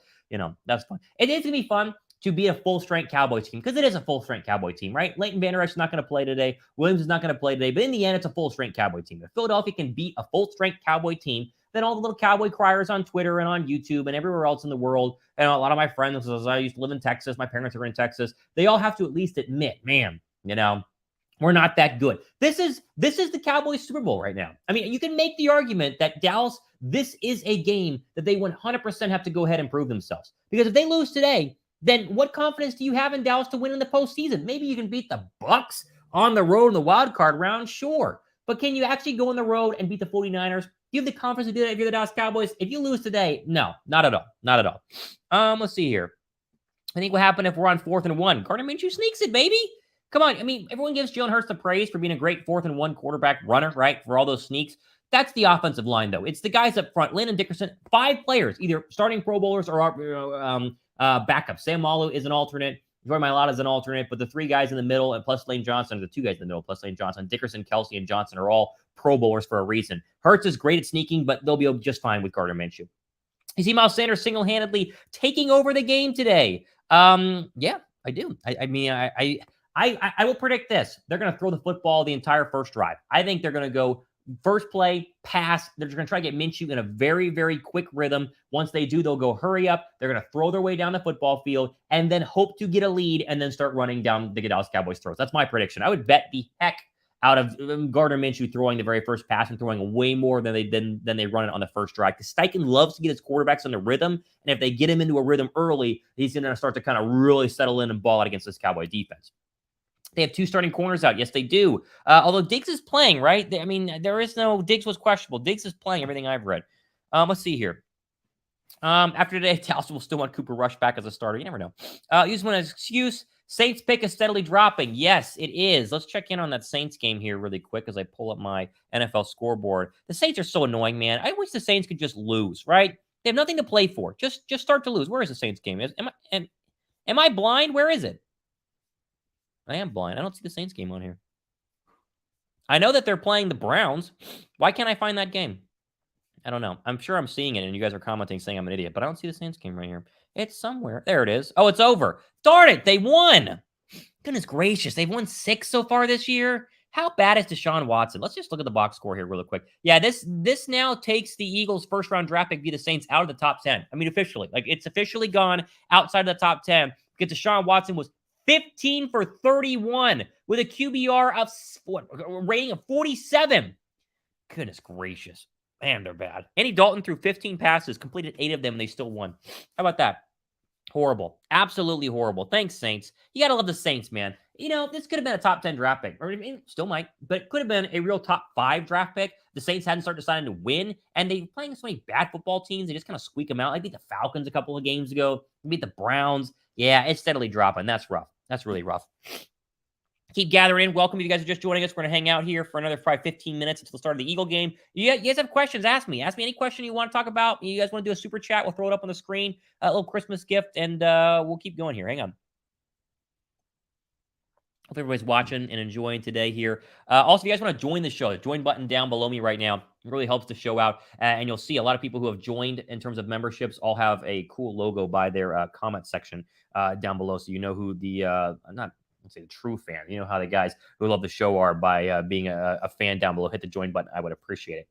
that's fun. It is going to be fun to be a full-strength Cowboy team, because it is a full-strength Cowboy team, right? Leighton Vander Esch is not going to play today. Williams is not going to play today. But in the end, it's a full-strength Cowboy team. If Philadelphia can beat a full-strength Cowboy team, then all the little Cowboy criers on Twitter and on YouTube and everywhere else in the world, and a lot of my friends, as I used to live in Texas, my parents are in Texas, they all have to at least admit, man, we're not that good. This is the Cowboys Super Bowl right now. I mean, you can make the argument that Dallas, this is a game that they 100% have to go ahead and prove themselves. Because if they lose today, then what confidence do you have in Dallas to win in the postseason? Maybe you can beat the Bucs on the road in the wild card round, sure. But can you actually go on the road and beat the 49ers? Do you have the confidence to do that if you're the Dallas Cowboys? If you lose today, no, not at all. Not at all. Let's see here. I think what happened if we're on 4th and 1? Gardner Minshew sneaks it, baby. Come on. I mean, everyone gives Jalen Hurts the praise for being a great 4th and 1 quarterback runner, right? For all those sneaks. That's the offensive line, though. It's the guys up front. Landon Dickerson, 5 players, either starting Pro Bowlers or backup. Sam Malu is an alternate. Jordan Mailata is an alternate, but the 3 guys in the middle, and plus Lane Johnson, the 2 guys in the middle, plus Lane Johnson, Dickerson, Kelsey, and Johnson are all Pro Bowlers for a reason. Hurts is great at sneaking, but they'll be just fine with Gardner Minshew. You see Miles Sanders single-handedly taking over the game today. Yeah, I do. I will predict this. They're going to throw the football the entire first drive. I think they're going to go first play, pass. They're going to try to get Minshew in a very, very quick rhythm. Once they do, they'll go hurry up. They're going to throw their way down the football field and then hope to get a lead and then start running down the Dallas Cowboys' throats. That's my prediction. I would bet the heck out of Gardner Minshew throwing the very first pass and throwing way more than they run it on the first drive. Because Steichen loves to get his quarterbacks on the rhythm, and if they get him into a rhythm early, he's going to start to kind of really settle in and ball out against this Cowboy defense. They have 2 starting corners out. Yes, they do. Although Diggs is playing, right? There is no Diggs was questionable. Diggs is playing, everything I've read. Let's see here. After today, Dallas will still want Cooper Rush back as a starter. You never know. Use one as excuse. Saints pick is steadily dropping. Yes, it is. Let's check in on that Saints game here really quick as I pull up my NFL scoreboard. The Saints are so annoying, man. I wish the Saints could just lose, right? They have nothing to play for. Just start to lose. Where is the Saints game? Am I blind? Where is it? I am blind. I don't see the Saints game on here. I know that they're playing the Browns. Why can't I find that game? I don't know. I'm sure I'm seeing it, and you guys are commenting saying I'm an idiot, but I don't see the Saints game right here. It's somewhere. There it is. Oh, it's over. Darn it. They won. Goodness gracious. They've won 6 so far this year. How bad is Deshaun Watson? Let's just look at the box score here really quick. Yeah, this now takes the Eagles' first-round draft pick via the Saints out of the top 10. I mean, officially. Like, it's officially gone outside of the top 10 because Deshaun Watson was 15 for 31 with a QBR of a rating of 47. Goodness gracious. Man, they're bad. Andy Dalton threw 15 passes, completed 8 of them, and they still won. How about that? Horrible. Absolutely horrible. Thanks, Saints. You got to love the Saints, man. This could have been a top 10 draft pick. Or still might, but it could have been a real top 5 draft pick. The Saints hadn't started deciding to win, and they were playing so many bad football teams. They just kind of squeak them out. They beat the Falcons a couple of games ago. They beat the Browns. Yeah, it's steadily dropping. That's rough. That's really rough. keep gathering in. Welcome if you guys are just joining us. We're going to hang out here for another 15 minutes until the start of the Eagle game. You guys have questions, ask me. Ask me any question you want to talk about. You guys want to do a super chat, we'll throw it up on the screen. A little Christmas gift, and we'll keep going here. Hang on. Hope everybody's watching and enjoying today here. Also, if you guys want to join the show, the join button down below me right now. It really helps the show out. And you'll see a lot of people who have joined in terms of memberships all have a cool logo by their comment section down below. So you know who the, let's say the true fan. You know how the guys who love the show are by being a fan down below. Hit the join button. I would appreciate it.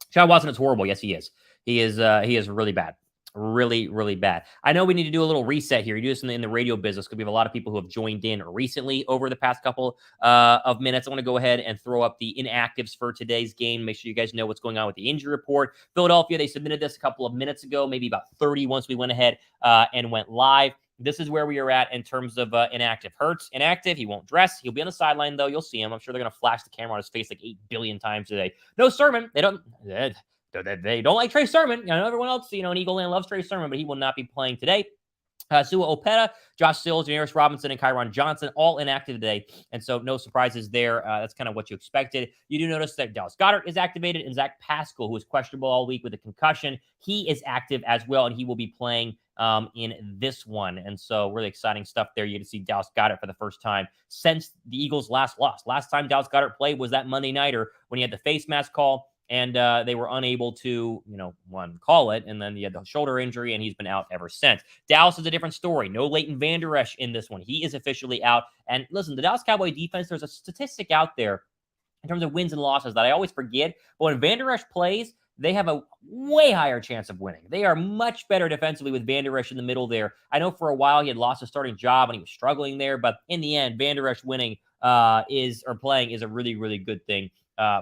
Sean Watson is horrible. Yes, he is. He is really bad. Really, really bad. I know we need to do a little reset here. You do this in the radio business because we have a lot of people who have joined in recently over the past couple of minutes. I want to go ahead and throw up the inactives for today's game. Make sure you guys know what's going on with the injury report. Philadelphia, they submitted this a couple of minutes ago, maybe about 30 once we went ahead and went live. This is where we are at in terms of inactive. Hurts, inactive. He won't dress. He'll be on the sideline, though. You'll see him. I'm sure they're going to flash the camera on his face like 8 billion times today. No Sermon. They don't like Trey Sermon. I know everyone else, in Eagle Land loves Trey Sermon, but he will not be playing today. Sua Opeta, Josh Sills, Janaris Robinson, and Kyron Johnson all inactive today. And so no surprises there. That's kind of what you expected. You do notice that Dallas Goedert is activated, and Zach Pascal, who was questionable all week with a concussion, he is active as well, and he will be playing in this one. And so really exciting stuff there. You get to see Dallas Goedert for the first time since the Eagles' last loss. Last time Dallas Goedert played was that Monday nighter when he had the face mask call. And they were unable to, call it. And then he had the shoulder injury, and he's been out ever since. Dallas is a different story. No Leighton Vander Esch in this one. He is officially out. And listen, the Dallas Cowboy defense, there's a statistic out there in terms of wins and losses that I always forget. But when Vander Esch plays, they have a way higher chance of winning. They are much better defensively with Vander Esch in the middle there. I know for a while he had lost his starting job and he was struggling there. But in the end, Vander Esch winning playing is a really, really good thing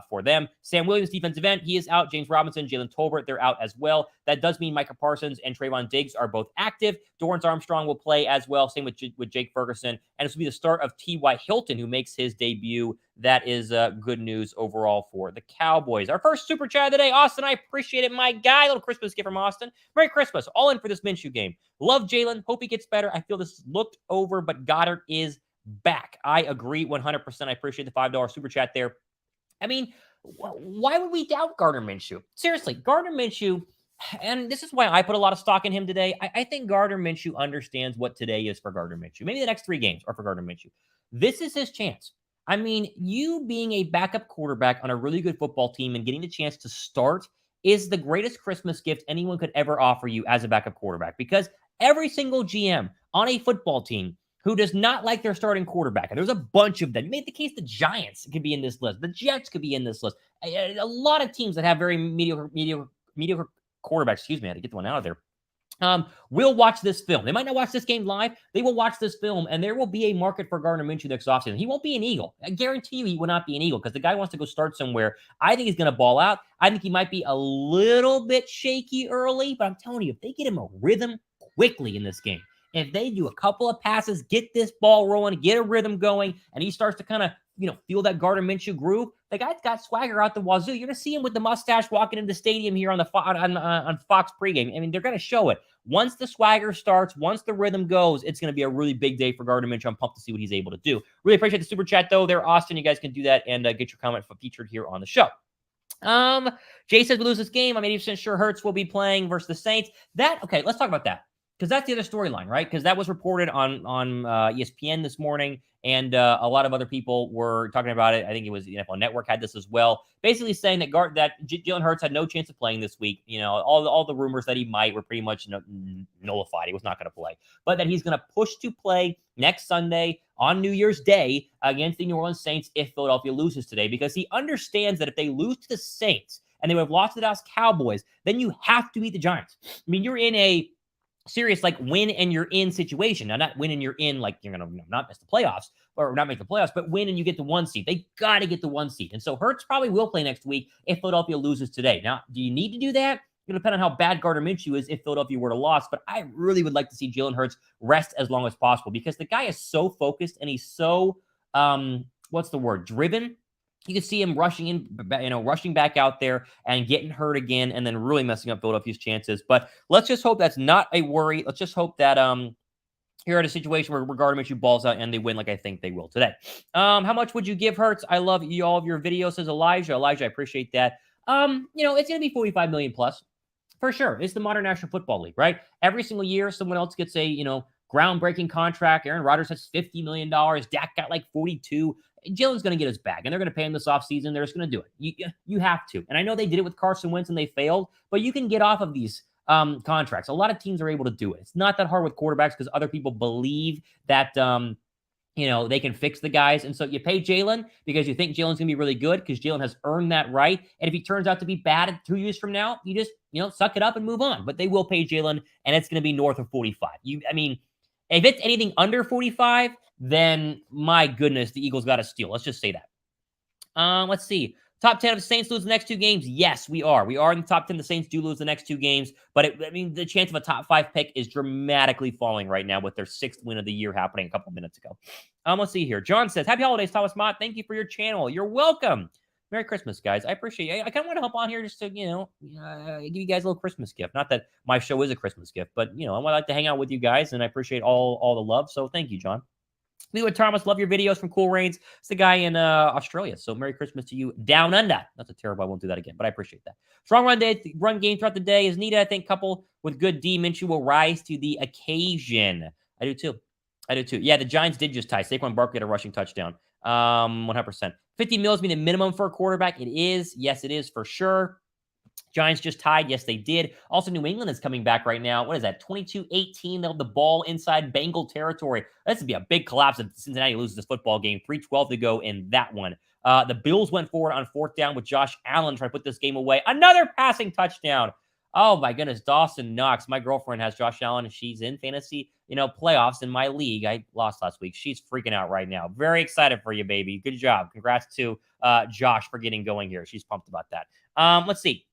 for them. Sam Williams, defensive end, he is out. James Robinson, Jalen Tolbert, they're out as well. That does mean Micah Parsons and Trevon Diggs are both active. Dorrance Armstrong will play as well. Same with Jake Ferguson. And this will be the start of T.Y. Hilton, who makes his debut. That is good news overall for the Cowboys. Our first super chat of the day, Austin, I appreciate it, my guy. A little Christmas gift from Austin. Merry Christmas. All in for this Minshew game. Love Jalen. Hope he gets better. I feel this looked over, but Goddard is back. I agree 100%. I appreciate the $5 super chat there. I mean, why would we doubt Gardner Minshew? Seriously, Gardner Minshew, and this is why I put a lot of stock in him today. I think Gardner Minshew understands what today is for Gardner Minshew. Maybe the next 3 games are for Gardner Minshew. This is his chance. I mean, you being a backup quarterback on a really good football team and getting the chance to start is the greatest Christmas gift anyone could ever offer you as a backup quarterback, because every single GM on a football team who does not like their starting quarterback, and there's a bunch of them. You made the case the Giants could be in this list. The Jets could be in this list. A lot of teams that have very mediocre quarterbacks, excuse me, I had to get the one out of there, will watch this film. They might not watch this game live. They will watch this film, and there will be a market for Gardner Minshew next offseason. He won't be an Eagle. I guarantee you he will not be an Eagle because the guy wants to go start somewhere. I think he's going to ball out. I think he might be a little bit shaky early, but I'm telling you, if they get him a rhythm quickly in this game, if they do a couple of passes, get this ball rolling, get a rhythm going, and he starts to kind of, feel that Gardner Minshew groove, the guy's got swagger out the wazoo. You're going to see him with the mustache walking into the stadium here on the on Fox pregame. I mean, they're going to show it. Once the swagger starts, once the rhythm goes, it's going to be a really big day for Gardner Minshew. I'm pumped to see what he's able to do. Really appreciate the super chat, though. There, Austin, you guys can do that and get your comment featured here on the show. Jay says we lose this game. I'm 80% sure Hurts will be playing versus the Saints. Okay, let's talk about that, because that's the other storyline, right? Because that was reported on ESPN this morning, and a lot of other people were talking about it. I think it was the NFL Network had this as well, basically saying that Jalen Hurts had no chance of playing this week. All the rumors that he might were pretty much nullified. He was not going to play, but that he's going to push to play next Sunday on New Year's Day against the New Orleans Saints if Philadelphia loses today, because he understands that if they lose to the Saints and they would have lost to the Dallas Cowboys, then you have to beat the Giants. I mean, you're in a serious win and you're in situation. Now, not win and you're in you're going to not miss the playoffs or not make the playoffs, but win and you get the 1 seed. They got to get the 1 seed. And so Hurts probably will play next week if Philadelphia loses today. Now, do you need to do that? It's going to depend on how bad Gardner Minshew is if Philadelphia were to lose, but I really would like to see Jalen Hurts rest as long as possible, because the guy is so focused and he's so, driven. You can see him rushing back out there and getting hurt again and then really messing up Philadelphia's chances. But let's just hope that's not a worry. Let's just hope that here at a situation where Gardner Minshew balls out and they win like I think they will today. How much would you give Hurts? I love all of your videos, says Elijah. Elijah, I appreciate that. It's going to be 45 million plus for sure. It's the modern National Football League, right? Every single year, someone else gets a, groundbreaking contract. Aaron Rodgers has $50 million. Dak got like 42. Jalen's going to get his bag, and they're going to pay him this offseason. They're just going to do it. You have to. And I know they did it with Carson Wentz and they failed, but you can get off of these contracts. A lot of teams are able to do it. It's not that hard with quarterbacks because other people believe that they can fix the guys. And so you pay Jalen because you think Jalen's going to be really good because Jalen has earned that right. And if he turns out to be bad 2 years from now, you just, suck it up and move on. But they will pay Jalen, and it's going to be north of 45. If it's anything under 45, then my goodness, the Eagles got to steal. Let's just say that. Let's see. Top 10 of the Saints lose the next 2 games? Yes, we are. We are in the top 10. The Saints do lose the next 2 games, but the chance of a top 5 pick is dramatically falling right now with their 6th win of the year happening a couple minutes ago. Let's see here. John says, happy holidays, Thomas Mott. Thank you for your channel. You're welcome. Merry Christmas, guys. I appreciate it. I kind of want to hop on here just to, give you guys a little Christmas gift. Not that my show is a Christmas gift, but, I would like to hang out with you guys, and I appreciate all the love. So thank you, John. Leeward Thomas, love your videos from Cool Rains. It's the guy in Australia. So Merry Christmas to you down under. That's a terrible. I won't do that again, but I appreciate that. Strong run game throughout the day is needed. I think couple with good D. Minshew will rise to the occasion. I do too. Yeah, the Giants did just tie. Saquon Barkley had a rushing touchdown. 100%. 50 mils being the minimum for a quarterback. It is. Yes, it is for sure. Giants just tied. Yes, they did. Also, New England is coming back right now. What is that? 22-18. They'll have the ball inside Bengal territory. This would be a big collapse if Cincinnati loses this football game. 3:12 to go in that one. The Bills went forward on 4th down with Josh Allen trying to put this game away. Another passing touchdown. Oh, my goodness. Dawson Knox. My girlfriend has Josh Allen, and she's in fantasy, playoffs in my league. I lost last week. She's freaking out right now. Very excited for you, baby. Good job. Congrats to Josh for getting going here. She's pumped about that. Let's see.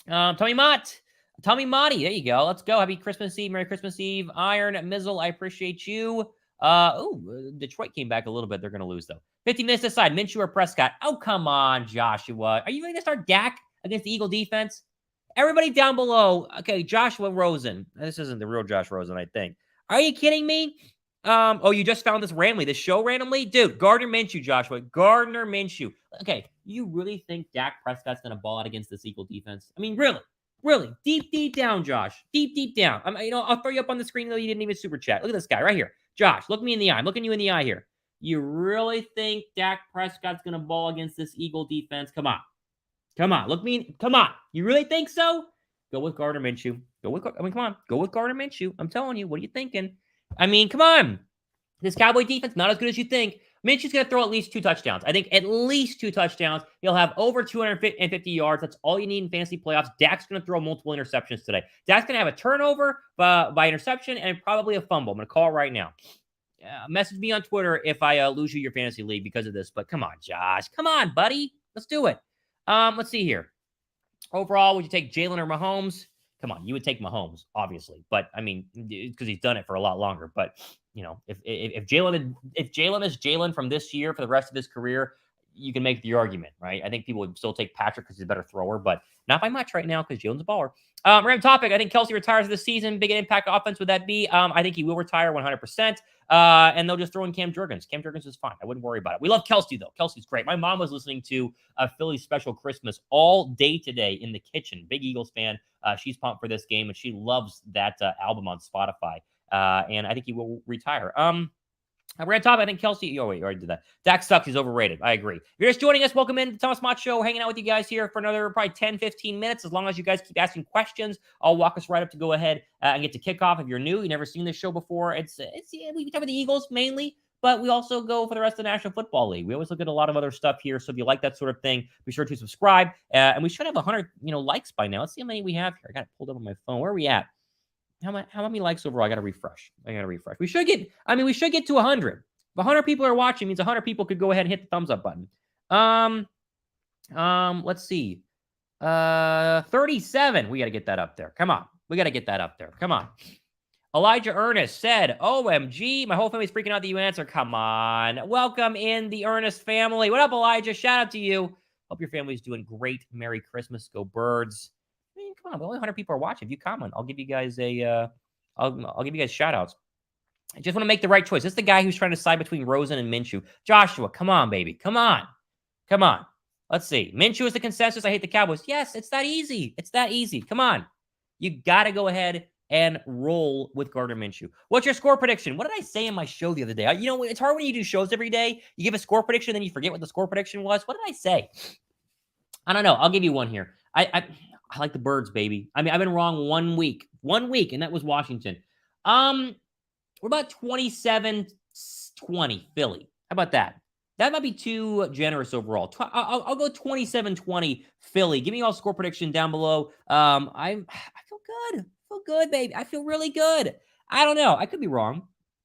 Tommy Mott. Tommy Motti. There you go. Let's go. Happy Christmas Eve. Merry Christmas Eve. Iron Mizzle. I appreciate you. Detroit came back a little bit. They're going to lose, though. 50 minutes aside. Minshew or Prescott? Oh, come on, Joshua. Are you going to start Dak against the Eagle defense? Everybody down below. Okay, Joshua Rosen. This isn't the real Josh Rosen, I think. Are you kidding me? You just found this show randomly? Dude, Gardner Minshew, Joshua. Gardner Minshew. Okay, you really think Dak Prescott's going to ball out against this Eagle defense? I mean, really? Really? Deep down, Josh. Deep down. I'll throw you up on the screen, though you didn't even super chat. Look at this guy right here. Josh, look me in the eye. I'm looking you in the eye here. You really think Dak Prescott's going to ball against this Eagle defense? Come on. Come on. You really think so? Go with Gardner Minshew. Come on. Go with Gardner Minshew. I'm telling you. What are you thinking? Come on. This Cowboy defense, not as good as you think. Minshew's going to throw at least 2 touchdowns. I think at least 2 touchdowns. He'll have over 250 yards. That's all you need in fantasy playoffs. Dak's going to throw multiple interceptions today. Dak's going to have a turnover by interception and probably a fumble. I'm going to call it right now. Message me on Twitter if I lose you your fantasy league because of this. But come on, Josh. Come on, buddy. Let's do it. Let's see here. Overall, would you take Jalen or Mahomes? Come on, you would take Mahomes, obviously. But, because he's done it for a lot longer. But, if Jalen is Jalen from this year for the rest of his career, you can make the argument, right? I think people would still take Patrick because he's a better thrower, but not by much right now because Jalen's a baller. Random topic. I think Kelsey retires this season. Big impact offense would that be? I think he will retire 100%. And they'll just throw in Cam Jurgens. Cam Jurgens is fine. I wouldn't worry about it. We love Kelsey, though. Kelsey's great. My mom was listening to a Philly Special Christmas all day today in the kitchen. Big Eagles fan. She's pumped for this game, and she loves that album on Spotify. And I think he will retire. Random topic. I think Kelsey. Oh, wait, you already did that. Dak sucks. He's overrated. I agree. If you're just joining us, welcome in to the Thomas Mott Show. Hanging out with you guys here for another probably 10, 15 minutes. As long as you guys keep asking questions, I'll walk us right up to go ahead and get to kickoff. If you're new, you've never seen this show before, we talk about the Eagles mainly, but we also go for the rest of the National Football League. We always look at a lot of other stuff here. So if you like that sort of thing, be sure to subscribe. And we should have 100, likes by now. Let's see how many we have here. I got it pulled up on my phone. Where are we at? How many likes overall? I got to refresh. We should get to 100. If 100 people are watching, means 100 people could go ahead and hit the thumbs up button. Let's see. 37. We got to get that up there. Come on. Come on. Elijah Ernest said, OMG, my whole family's freaking out that you answer. Come on. Welcome in the Ernest family. What up, Elijah? Shout out to you. Hope your family's doing great. Merry Christmas. Go Birds. Come on. Only 100 people are watching. If you comment, I'll give you guys I'll give you guys shout outs. I just want to make the right choice. This is the guy who's trying to side between Rosen and Minshew. Joshua, come on, baby. Come on. Come on. Let's see. Minshew is the consensus. I hate the Cowboys. Yes, it's that easy. It's that easy. Come on. You got to go ahead and roll with Gardner Minshew. What's your score prediction? What did I say in my show the other day? You know, it's hard when you do shows every day. You give a score prediction, then you forget what the score prediction was. What did I say? I don't know. I'll give you one here. I like the Birds, baby. I mean, I've been wrong 1 week. 1 week, and that was Washington. We're about 27-20 Philly. How about that? That might be too generous overall. I'll go 27-20 Philly. Give me all score prediction down below. I feel good. I feel good, baby. I feel really good. I don't know. I could be wrong.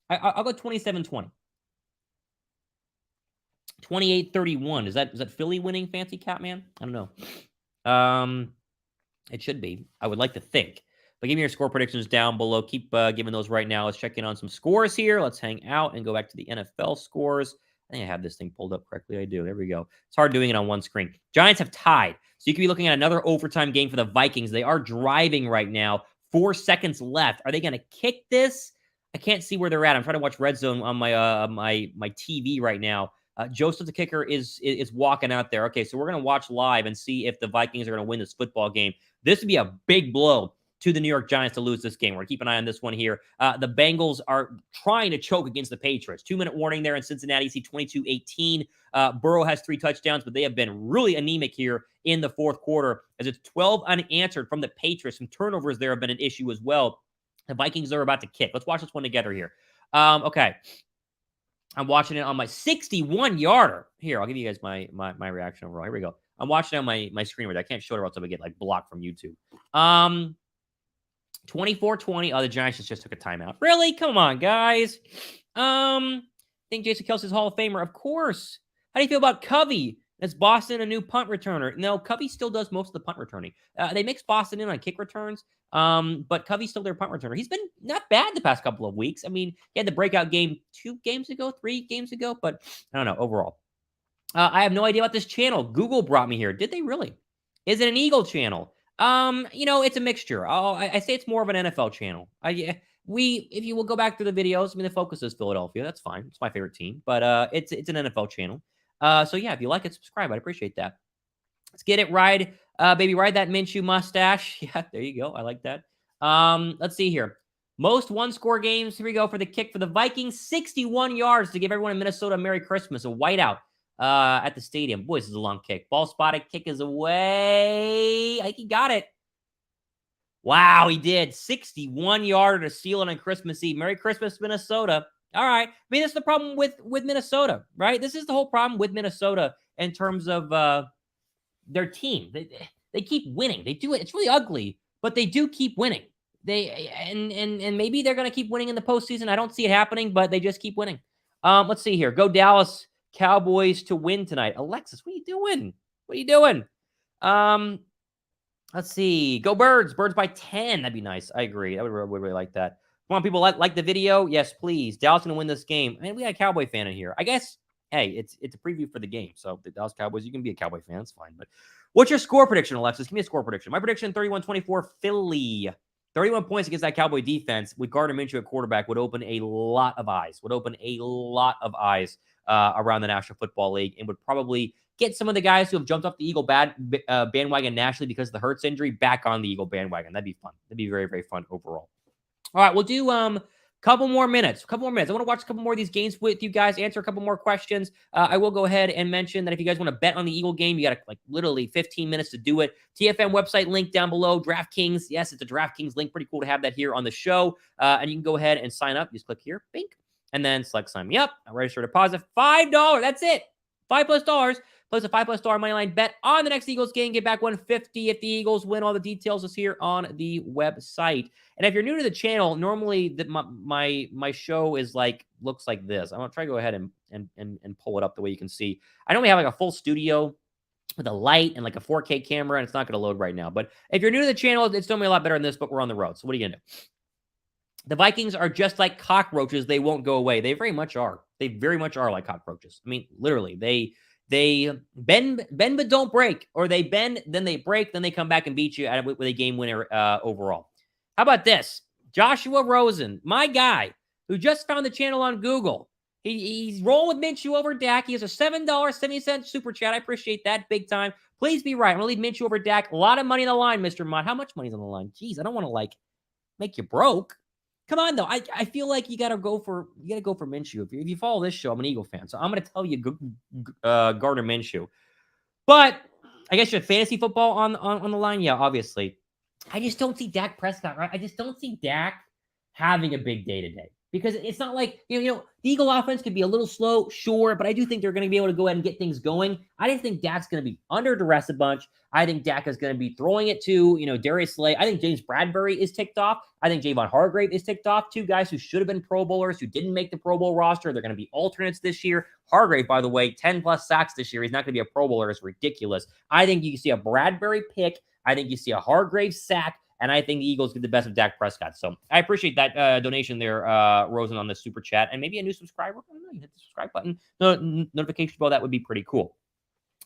I'll go 27-20. 28-31. Is that Philly winning, Fancy Catman? I don't know. It should be. I would like to think. But give me your score predictions down below. Keep giving those right now. Let's check in on some scores here. Let's hang out and go back to the NFL scores. I think I have this thing pulled up correctly. I do. There we go. It's hard doing it on one screen. Giants have tied. So you could be looking at another overtime game for the Vikings. They are driving right now. 4 seconds left. Are they going to kick this? I can't see where they're at. I'm trying to watch Red Zone on my TV right now. Joseph, the kicker, is walking out there. Okay, so we're going to watch live and see if the Vikings are going to win this football game. This would be a big blow to the New York Giants to lose this game. We're going to keep an eye on this one here. The Bengals are trying to choke against the Patriots. 2-minute warning there in Cincinnati. See 22-18. Burrow has 3 touchdowns, but they have been really anemic here in the fourth quarter as it's 12 unanswered from the Patriots. Some turnovers there have been an issue as well. The Vikings are about to kick. Let's watch this one together here. Okay. I'm watching it on my 61-yarder. Here, I'll give you guys my reaction overall. Here we go. I'm watching it on my screen right. I can't show it or else I'm going to get like blocked from YouTube. 24-20. Oh, the Giants just took a timeout. Really? Come on, guys. Think Jason Kelce's Hall of Famer? Of course. How do you feel about Covey? Is Boston a new punt returner? No, Covey still does most of the punt returning. They mix Boston in on kick returns, but Covey's still their punt returner. He's been not bad the past couple of weeks. I mean, he had the breakout game 3 games ago, but I don't know, overall. I have no idea about this channel. Google brought me here. Did they really? Is it an Eagle channel? It's a mixture. I say it's more of an NFL channel. If you will go back to the videos, I mean, the focus is Philadelphia. That's fine. It's my favorite team, but it's an NFL channel. So yeah, if you like it, subscribe. I'd appreciate that. Let's get it. Ride that Minshew mustache. Yeah, there you go. I like that. Let's see here. Most one-score games. Here we go for the kick for the Vikings. 61 yards to give everyone in Minnesota a Merry Christmas. A whiteout at the stadium. Boy, this is a long kick. Ball spotted. Kick is away. I think he got it. Wow, he did. 61-yarder to seal it on Christmas Eve. Merry Christmas, Minnesota. All right. I mean, that's the problem with Minnesota, right? This is the whole problem with Minnesota in terms of their team. They keep winning. They do it. It's really ugly, but they do keep winning. And maybe they're going to keep winning in the postseason. I don't see it happening, but they just keep winning. Let's see here. Go Dallas Cowboys to win tonight. Alexis, what are you doing? What are you doing? Let's see. Go Birds. Birds by 10. That'd be nice. I agree. I would really like that. Come on, people, like the video? Yes, please. Dallas going to win this game. I mean, we got a Cowboy fan in here. I guess, hey, it's a preview for the game. So the Dallas Cowboys, you can be a Cowboy fan. It's fine. But what's your score prediction, Alexis? Give me a score prediction. My prediction, 31-24 Philly. 31 points against that Cowboy defense with Gardner Minshew at quarterback would open a lot of eyes. Around the National Football League and would probably get some of the guys who have jumped off the Eagle bandwagon nationally because of the Hurts injury back on the Eagle bandwagon. That'd be fun. That'd be very, very fun overall. All right, we'll do couple more minutes. I want to watch a couple more of these games with you guys, answer a couple more questions. I will go ahead and mention that if you guys want to bet on the Eagle game, you got like literally 15 minutes to do it. TFM website link down below. DraftKings. Yes, it's a DraftKings link. Pretty cool to have that here on the show. And you can go ahead and sign up. Just click here. Bink. And then select sign me up. Register deposit. $5. That's it. $5+. Place a $5+ money line bet on the next Eagles game. Get back $150 if the Eagles win. All the details is here on the website. And if you're new to the channel, normally my show is looks like this. I'm gonna try to go ahead and pull it up the way you can see. I normally have like a full studio with a light and like a 4K camera, and it's not going to load right now. But if you're new to the channel, it's normally a lot better than this. But we're on the road, so what are you gonna do? The Vikings are just like cockroaches. They won't go away. They very much are. They very much are like cockroaches. I mean, literally, they bend but don't break, or they bend, then they break, then they come back and beat you with a game winner overall. How about this? Joshua Rosen, my guy, who just found the channel on Google. He's rolling with Minshew over Dak. He has a $7.70 super chat. I appreciate that big time. Please be right. I'm going to leave Minshew over Dak. A lot of money on the line, Mr. Mott. How much money's on the line? Jeez, I don't want to make you broke. Come on, though. I feel like you got to go for Minshew. If you follow this show, I'm an Eagle fan, so I'm going to tell you Gardner Minshew. But I guess you have fantasy football on the line. Yeah, obviously. I just don't see Dak Prescott, right? I just don't see Dak having a big day today. Because it's not like, the Eagle offense could be a little slow, sure, but I do think they're going to be able to go ahead and get things going. I just think Dak's going to be under duress a bunch. I think Dak is going to be throwing it to, Darius Slay. I think James Bradbury is ticked off. I think Javon Hargrave is ticked off. Two guys who should have been Pro Bowlers who didn't make the Pro Bowl roster. They're going to be alternates this year. Hargrave, by the way, 10-plus sacks this year. He's not going to be a Pro Bowler. It's ridiculous. I think you can see a Bradbury pick. I think you see a Hargrave sack. And I think the Eagles get the best of Dak Prescott. So I appreciate that donation there, Rosen, on the super chat. And maybe a new subscriber. I don't know. You hit the subscribe button. Notification bell. That would be pretty cool.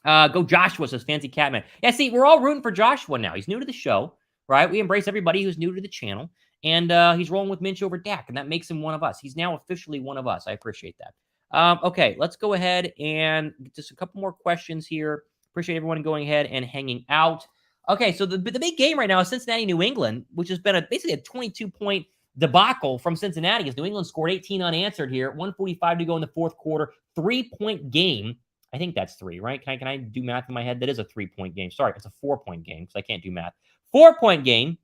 Go Joshua, says Fancy Catman. Yeah, see, we're all rooting for Joshua now. He's new to the show, right? We embrace everybody who's new to the channel. And he's rolling with Minshew over Dak. And that makes him one of us. He's now officially one of us. I appreciate that. Okay, let's go ahead and just a couple more questions here. Appreciate everyone going ahead and hanging out. Okay, so the big game right now is Cincinnati-New England, which has been basically a 22-point debacle from Cincinnati as New England scored 18 unanswered here. 1:45 to go in the fourth quarter. 3-point game. I think that's 3, right? Can I do math in my head? That is a 3-point game. Sorry, it's a 4-point game because I can't do math. 4-point game.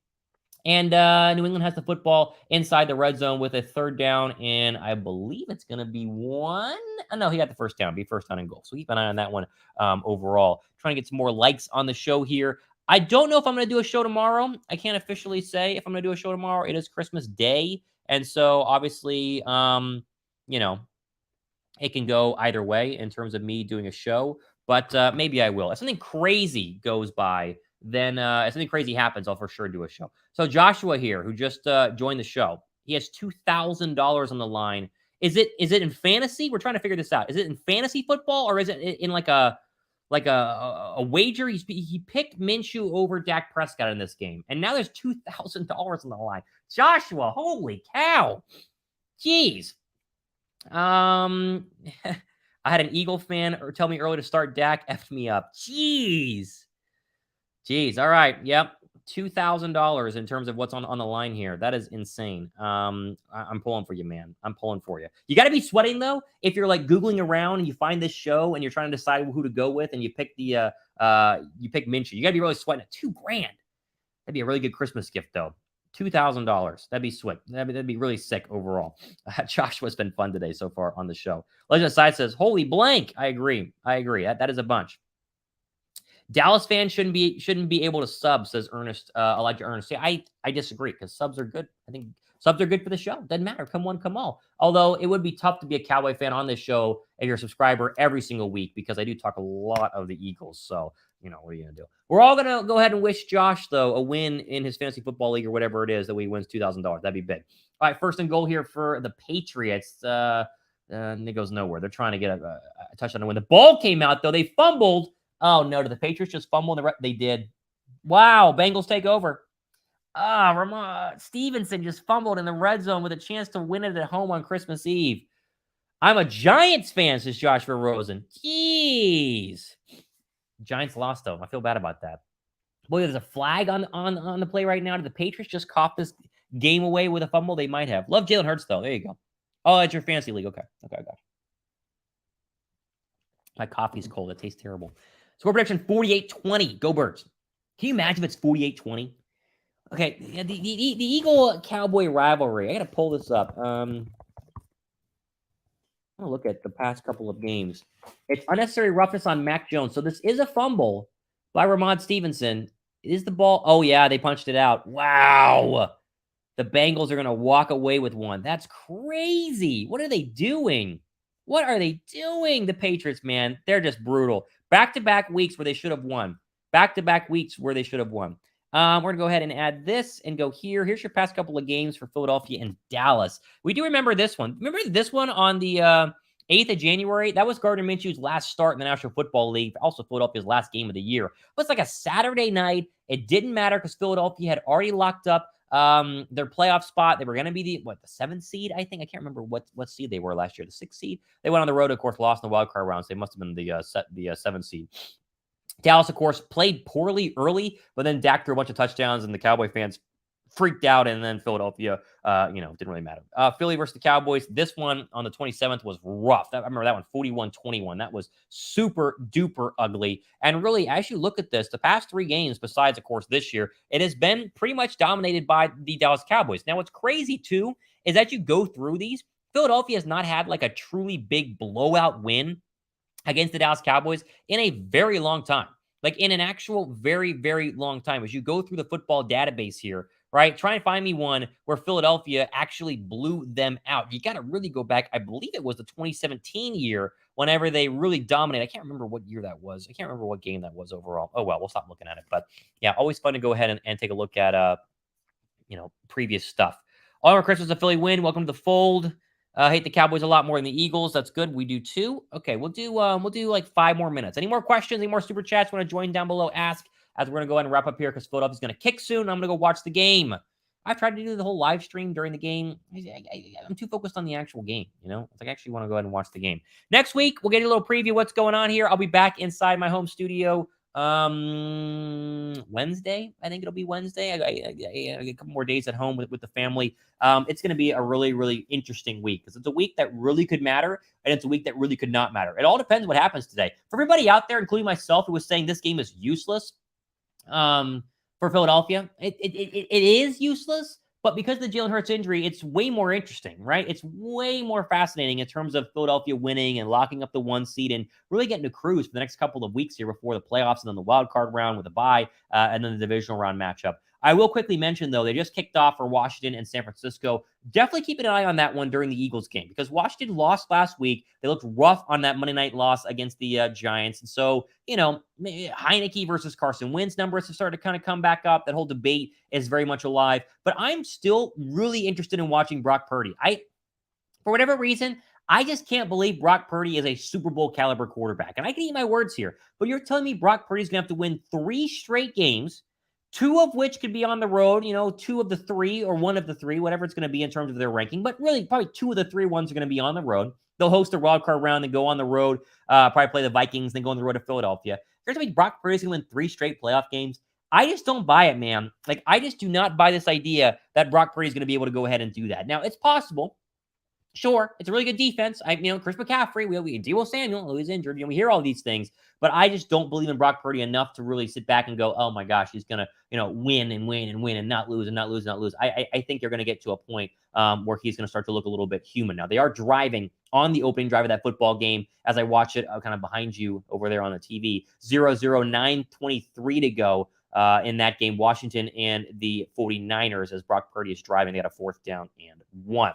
And New England has the football inside the red zone with a third down, and I believe it's going to be 1. Oh, no, he got the first down. Be first down and goal. So keep an eye on that one overall. Trying to get some more likes on the show here. I don't know if I'm going to do a show tomorrow. I can't officially say if I'm going to do a show tomorrow. It is Christmas Day. And so, obviously, it can go either way in terms of me doing a show. But maybe I will. If something crazy goes by, then if something crazy happens, I'll for sure do a show. So Joshua here, who just joined the show, he has $2,000 on the line. Is it in fantasy? We're trying to figure this out. Is it in fantasy football or is it in like a wager? He picked Minshew over Dak Prescott in this game, and now there's $2,000 on the line. Joshua, holy cow! Jeez. I had an Eagle fan tell me earlier to start Dak. Effed me up. Jeez. All right. Yep. $2,000 in terms of what's on the line here. That is insane. I'm pulling for you, man. I'm pulling for you. You got to be sweating though. If you're like Googling around and you find this show and you're trying to decide who to go with and you pick you pick Minshew. You got to be really sweating at $2,000. That'd be a really good Christmas gift though. $2,000. That'd be sweet. That'd be really sick overall. Joshua's been fun today so far on the show. Legend Side says, holy blank. I agree. That is a bunch. Dallas fans shouldn't be able to sub, says Ernest, Elijah Ernest. Yeah, I disagree because subs are good. I think subs are good for the show. Doesn't matter. Come one, come all. Although it would be tough to be a Cowboy fan on this show if you're a subscriber every single week because I do talk a lot of the Eagles. So, what are you going to do? We're all going to go ahead and wish Josh, though, a win in his fantasy football league or whatever it is that he wins $2,000. That'd be big. All right, first and goal here for the Patriots. It goes nowhere. They're trying to get a touchdown to win. The ball came out, though. They fumbled. Oh, no. Did the Patriots just fumble? They did. Wow. Bengals take over. Ramon Stevenson just fumbled in the red zone with a chance to win it at home on Christmas Eve. I'm a Giants fan, says Joshua Rosen. Jeez. Giants lost, though. I feel bad about that. Boy, there's a flag on the play right now. Did the Patriots just cough this game away with a fumble? They might have. Love Jalen Hurts, though. There you go. Oh, it's your fantasy league. Okay, I got it. My coffee's cold. It tastes terrible. Score prediction 48-20. Go Birds. Can you imagine if it's 48-20? Okay, the Eagle-Cowboy rivalry. I got to pull this up. I'm going to look at the past couple of games. It's unnecessary roughness on Mac Jones. So this is a fumble by Ramon Stevenson. Is the ball? Oh, yeah, they punched it out. Wow. The Bengals are going to walk away with one. That's crazy. What are they doing? The Patriots, man. They're just brutal. Back-to-back weeks where they should have won. We're going to go ahead and add this and go here. Here's your past couple of games for Philadelphia and Dallas. We do remember this one. Remember this one on the 8th of January? That was Gardner Minshew's last start in the National Football League. Also Philadelphia's last game of the year. It was like a Saturday night. It didn't matter because Philadelphia had already locked up their playoff spot. They were going to be the 7th seed, I think. I can't remember what seed they were last year. The 6th seed. They went on the road, of course, lost in the wild card rounds. They must have been the 7th seed. Dallas, of course, played poorly early, but then Dak threw a bunch of touchdowns, and the Cowboy fans freaked out, and then Philadelphia, didn't really matter. Philly versus the Cowboys. This one on the 27th was rough. I remember that one, 41-21. That was super duper ugly. And really, as you look at this, the past 3 games, besides, of course, this year, it has been pretty much dominated by the Dallas Cowboys. Now, what's crazy, too, is that you go through these, Philadelphia has not had like a truly big blowout win against the Dallas Cowboys in a very long time. Like in an actual very, very long time. As you go through the football database here, right? Try and find me one where Philadelphia actually blew them out. You got to really go back. I believe it was the 2017 year whenever they really dominated. I can't remember what year that was. I can't remember what game that was overall. Oh, well, we'll stop looking at it. But yeah, always fun to go ahead and take a look at, previous stuff. All right, Chris, was a Philly win. Welcome to the fold. Hate the Cowboys a lot more than the Eagles. That's good. We do too. Okay, we'll do like 5 more minutes. Any more questions? Any more super chats? Want to join down below? Ask, as we're gonna go ahead and wrap up here because Philadelphia's gonna kick soon. I'm gonna go watch the game. I tried to do the whole live stream during the game. I'm too focused on the actual game. It's like I actually want to go ahead and watch the game. Next week we'll get a little preview of what's going on here. I'll be back inside my home studio. Wednesday, I think it'll be Wednesday. I get a couple more days at home with the family. It's going to be a really, really interesting week because it's a week that really could matter and it's a week that really could not matter. It all depends what happens today. For everybody out there, including myself, who was saying this game is useless, for Philadelphia, it is useless. But because of the Jalen Hurts injury, it's way more interesting, right? It's way more fascinating in terms of Philadelphia winning and locking up the 1 seed and really getting to cruise for the next couple of weeks here before the playoffs and then the wild card round with a bye and then the divisional round matchup. I will quickly mention, though, they just kicked off for Washington and San Francisco. Definitely keep an eye on that one during the Eagles game because Washington lost last week. They looked rough on that Monday night loss against the Giants. And so, Heineke versus Carson Wentz numbers have started to kind of come back up. That whole debate is very much alive. But I'm still really interested in watching Brock Purdy. For whatever reason, I just can't believe Brock Purdy is a Super Bowl caliber quarterback. And I can eat my words here. But you're telling me Brock Purdy's going to have to win 3 straight games, 2 of which could be on the road, 2 of the 3 or 1 of the 3, whatever it's going to be in terms of their ranking. But really, probably 2 of the 3 ones are going to be on the road. They'll host a wild card round and go on the road, probably play the Vikings, then go on the road to Philadelphia. You're telling me Brock Purdy's going to win 3 straight playoff games? I just don't buy it, man. Like, I just do not buy this idea that Brock Purdy's going to be able to go ahead and do that. Now, it's possible. Sure, it's a really good defense. Chris McCaffrey, we Deebo Samuel, who is injured. We hear all these things, but I just don't believe in Brock Purdy enough to really sit back and go, oh my gosh, he's gonna, win and win and win and not lose and not lose and not lose. I think they're gonna get to a point where he's gonna start to look a little bit human. Now they are driving on the opening drive of that football game as I watch it kind of behind you over there on the TV. 0-0, 9:23 to go. In that game, Washington and the 49ers, as Brock Purdy is driving. They got a 4th down and 1.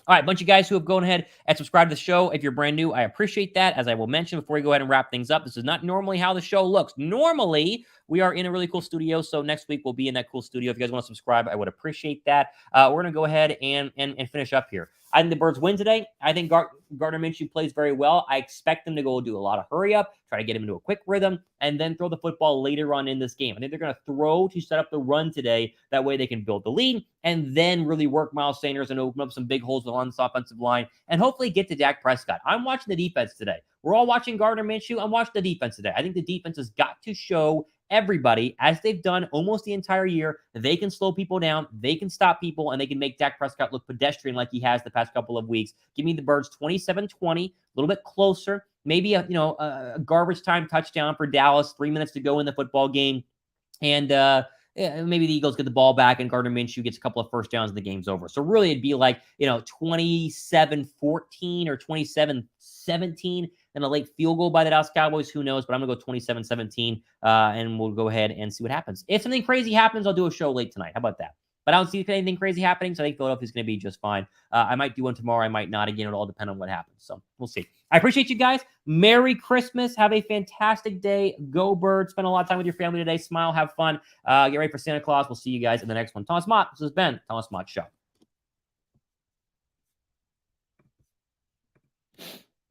All right, a bunch of guys who have gone ahead and subscribed to the show. If you're brand new, I appreciate that. As I will mention before we go ahead and wrap things up, this is not normally how the show looks. Normally, we are in a really cool studio, so next week we'll be in that cool studio. If you guys want to subscribe, I would appreciate that. We're going to go ahead and finish up here. I think the Birds win today. I think Gardner Minshew plays very well. I expect them to go do a lot of hurry up, try to get him into a quick rhythm, and then throw the football later on in this game. I think they're going to throw to set up the run today. That way they can build the lead and then really work Miles Sanders and open up some big holes on this offensive line and hopefully get to Dak Prescott. I'm watching the defense today. We're all watching Gardner Minshew. I'm watching the defense today. I think the defense has got to show everybody, as they've done almost the entire year, they can slow people down, they can stop people, and they can make Dak Prescott look pedestrian like he has the past couple of weeks. Give me the Birds 27-20, a little bit closer, maybe a garbage time touchdown for Dallas, 3 minutes to go in the football game, and maybe the Eagles get the ball back and Gardner Minshew gets a couple of first downs and the game's over. So really it'd be like, 27-14 or 27-17 and a late field goal by the Dallas Cowboys. Who knows? But I'm going to go 27-17 and we'll go ahead and see what happens. If something crazy happens, I'll do a show late tonight. How about that? But I don't see anything crazy happening, so I think Philadelphia's going to be just fine. I might do one tomorrow. I might not. Again, it'll all depend on what happens. So we'll see. I appreciate you guys. Merry Christmas. Have a fantastic day. Go Birds. Spend a lot of time with your family today. Smile. Have fun. Get ready for Santa Claus. We'll see you guys in the next one. Thomas Mott. This has been Thomas Mott Show.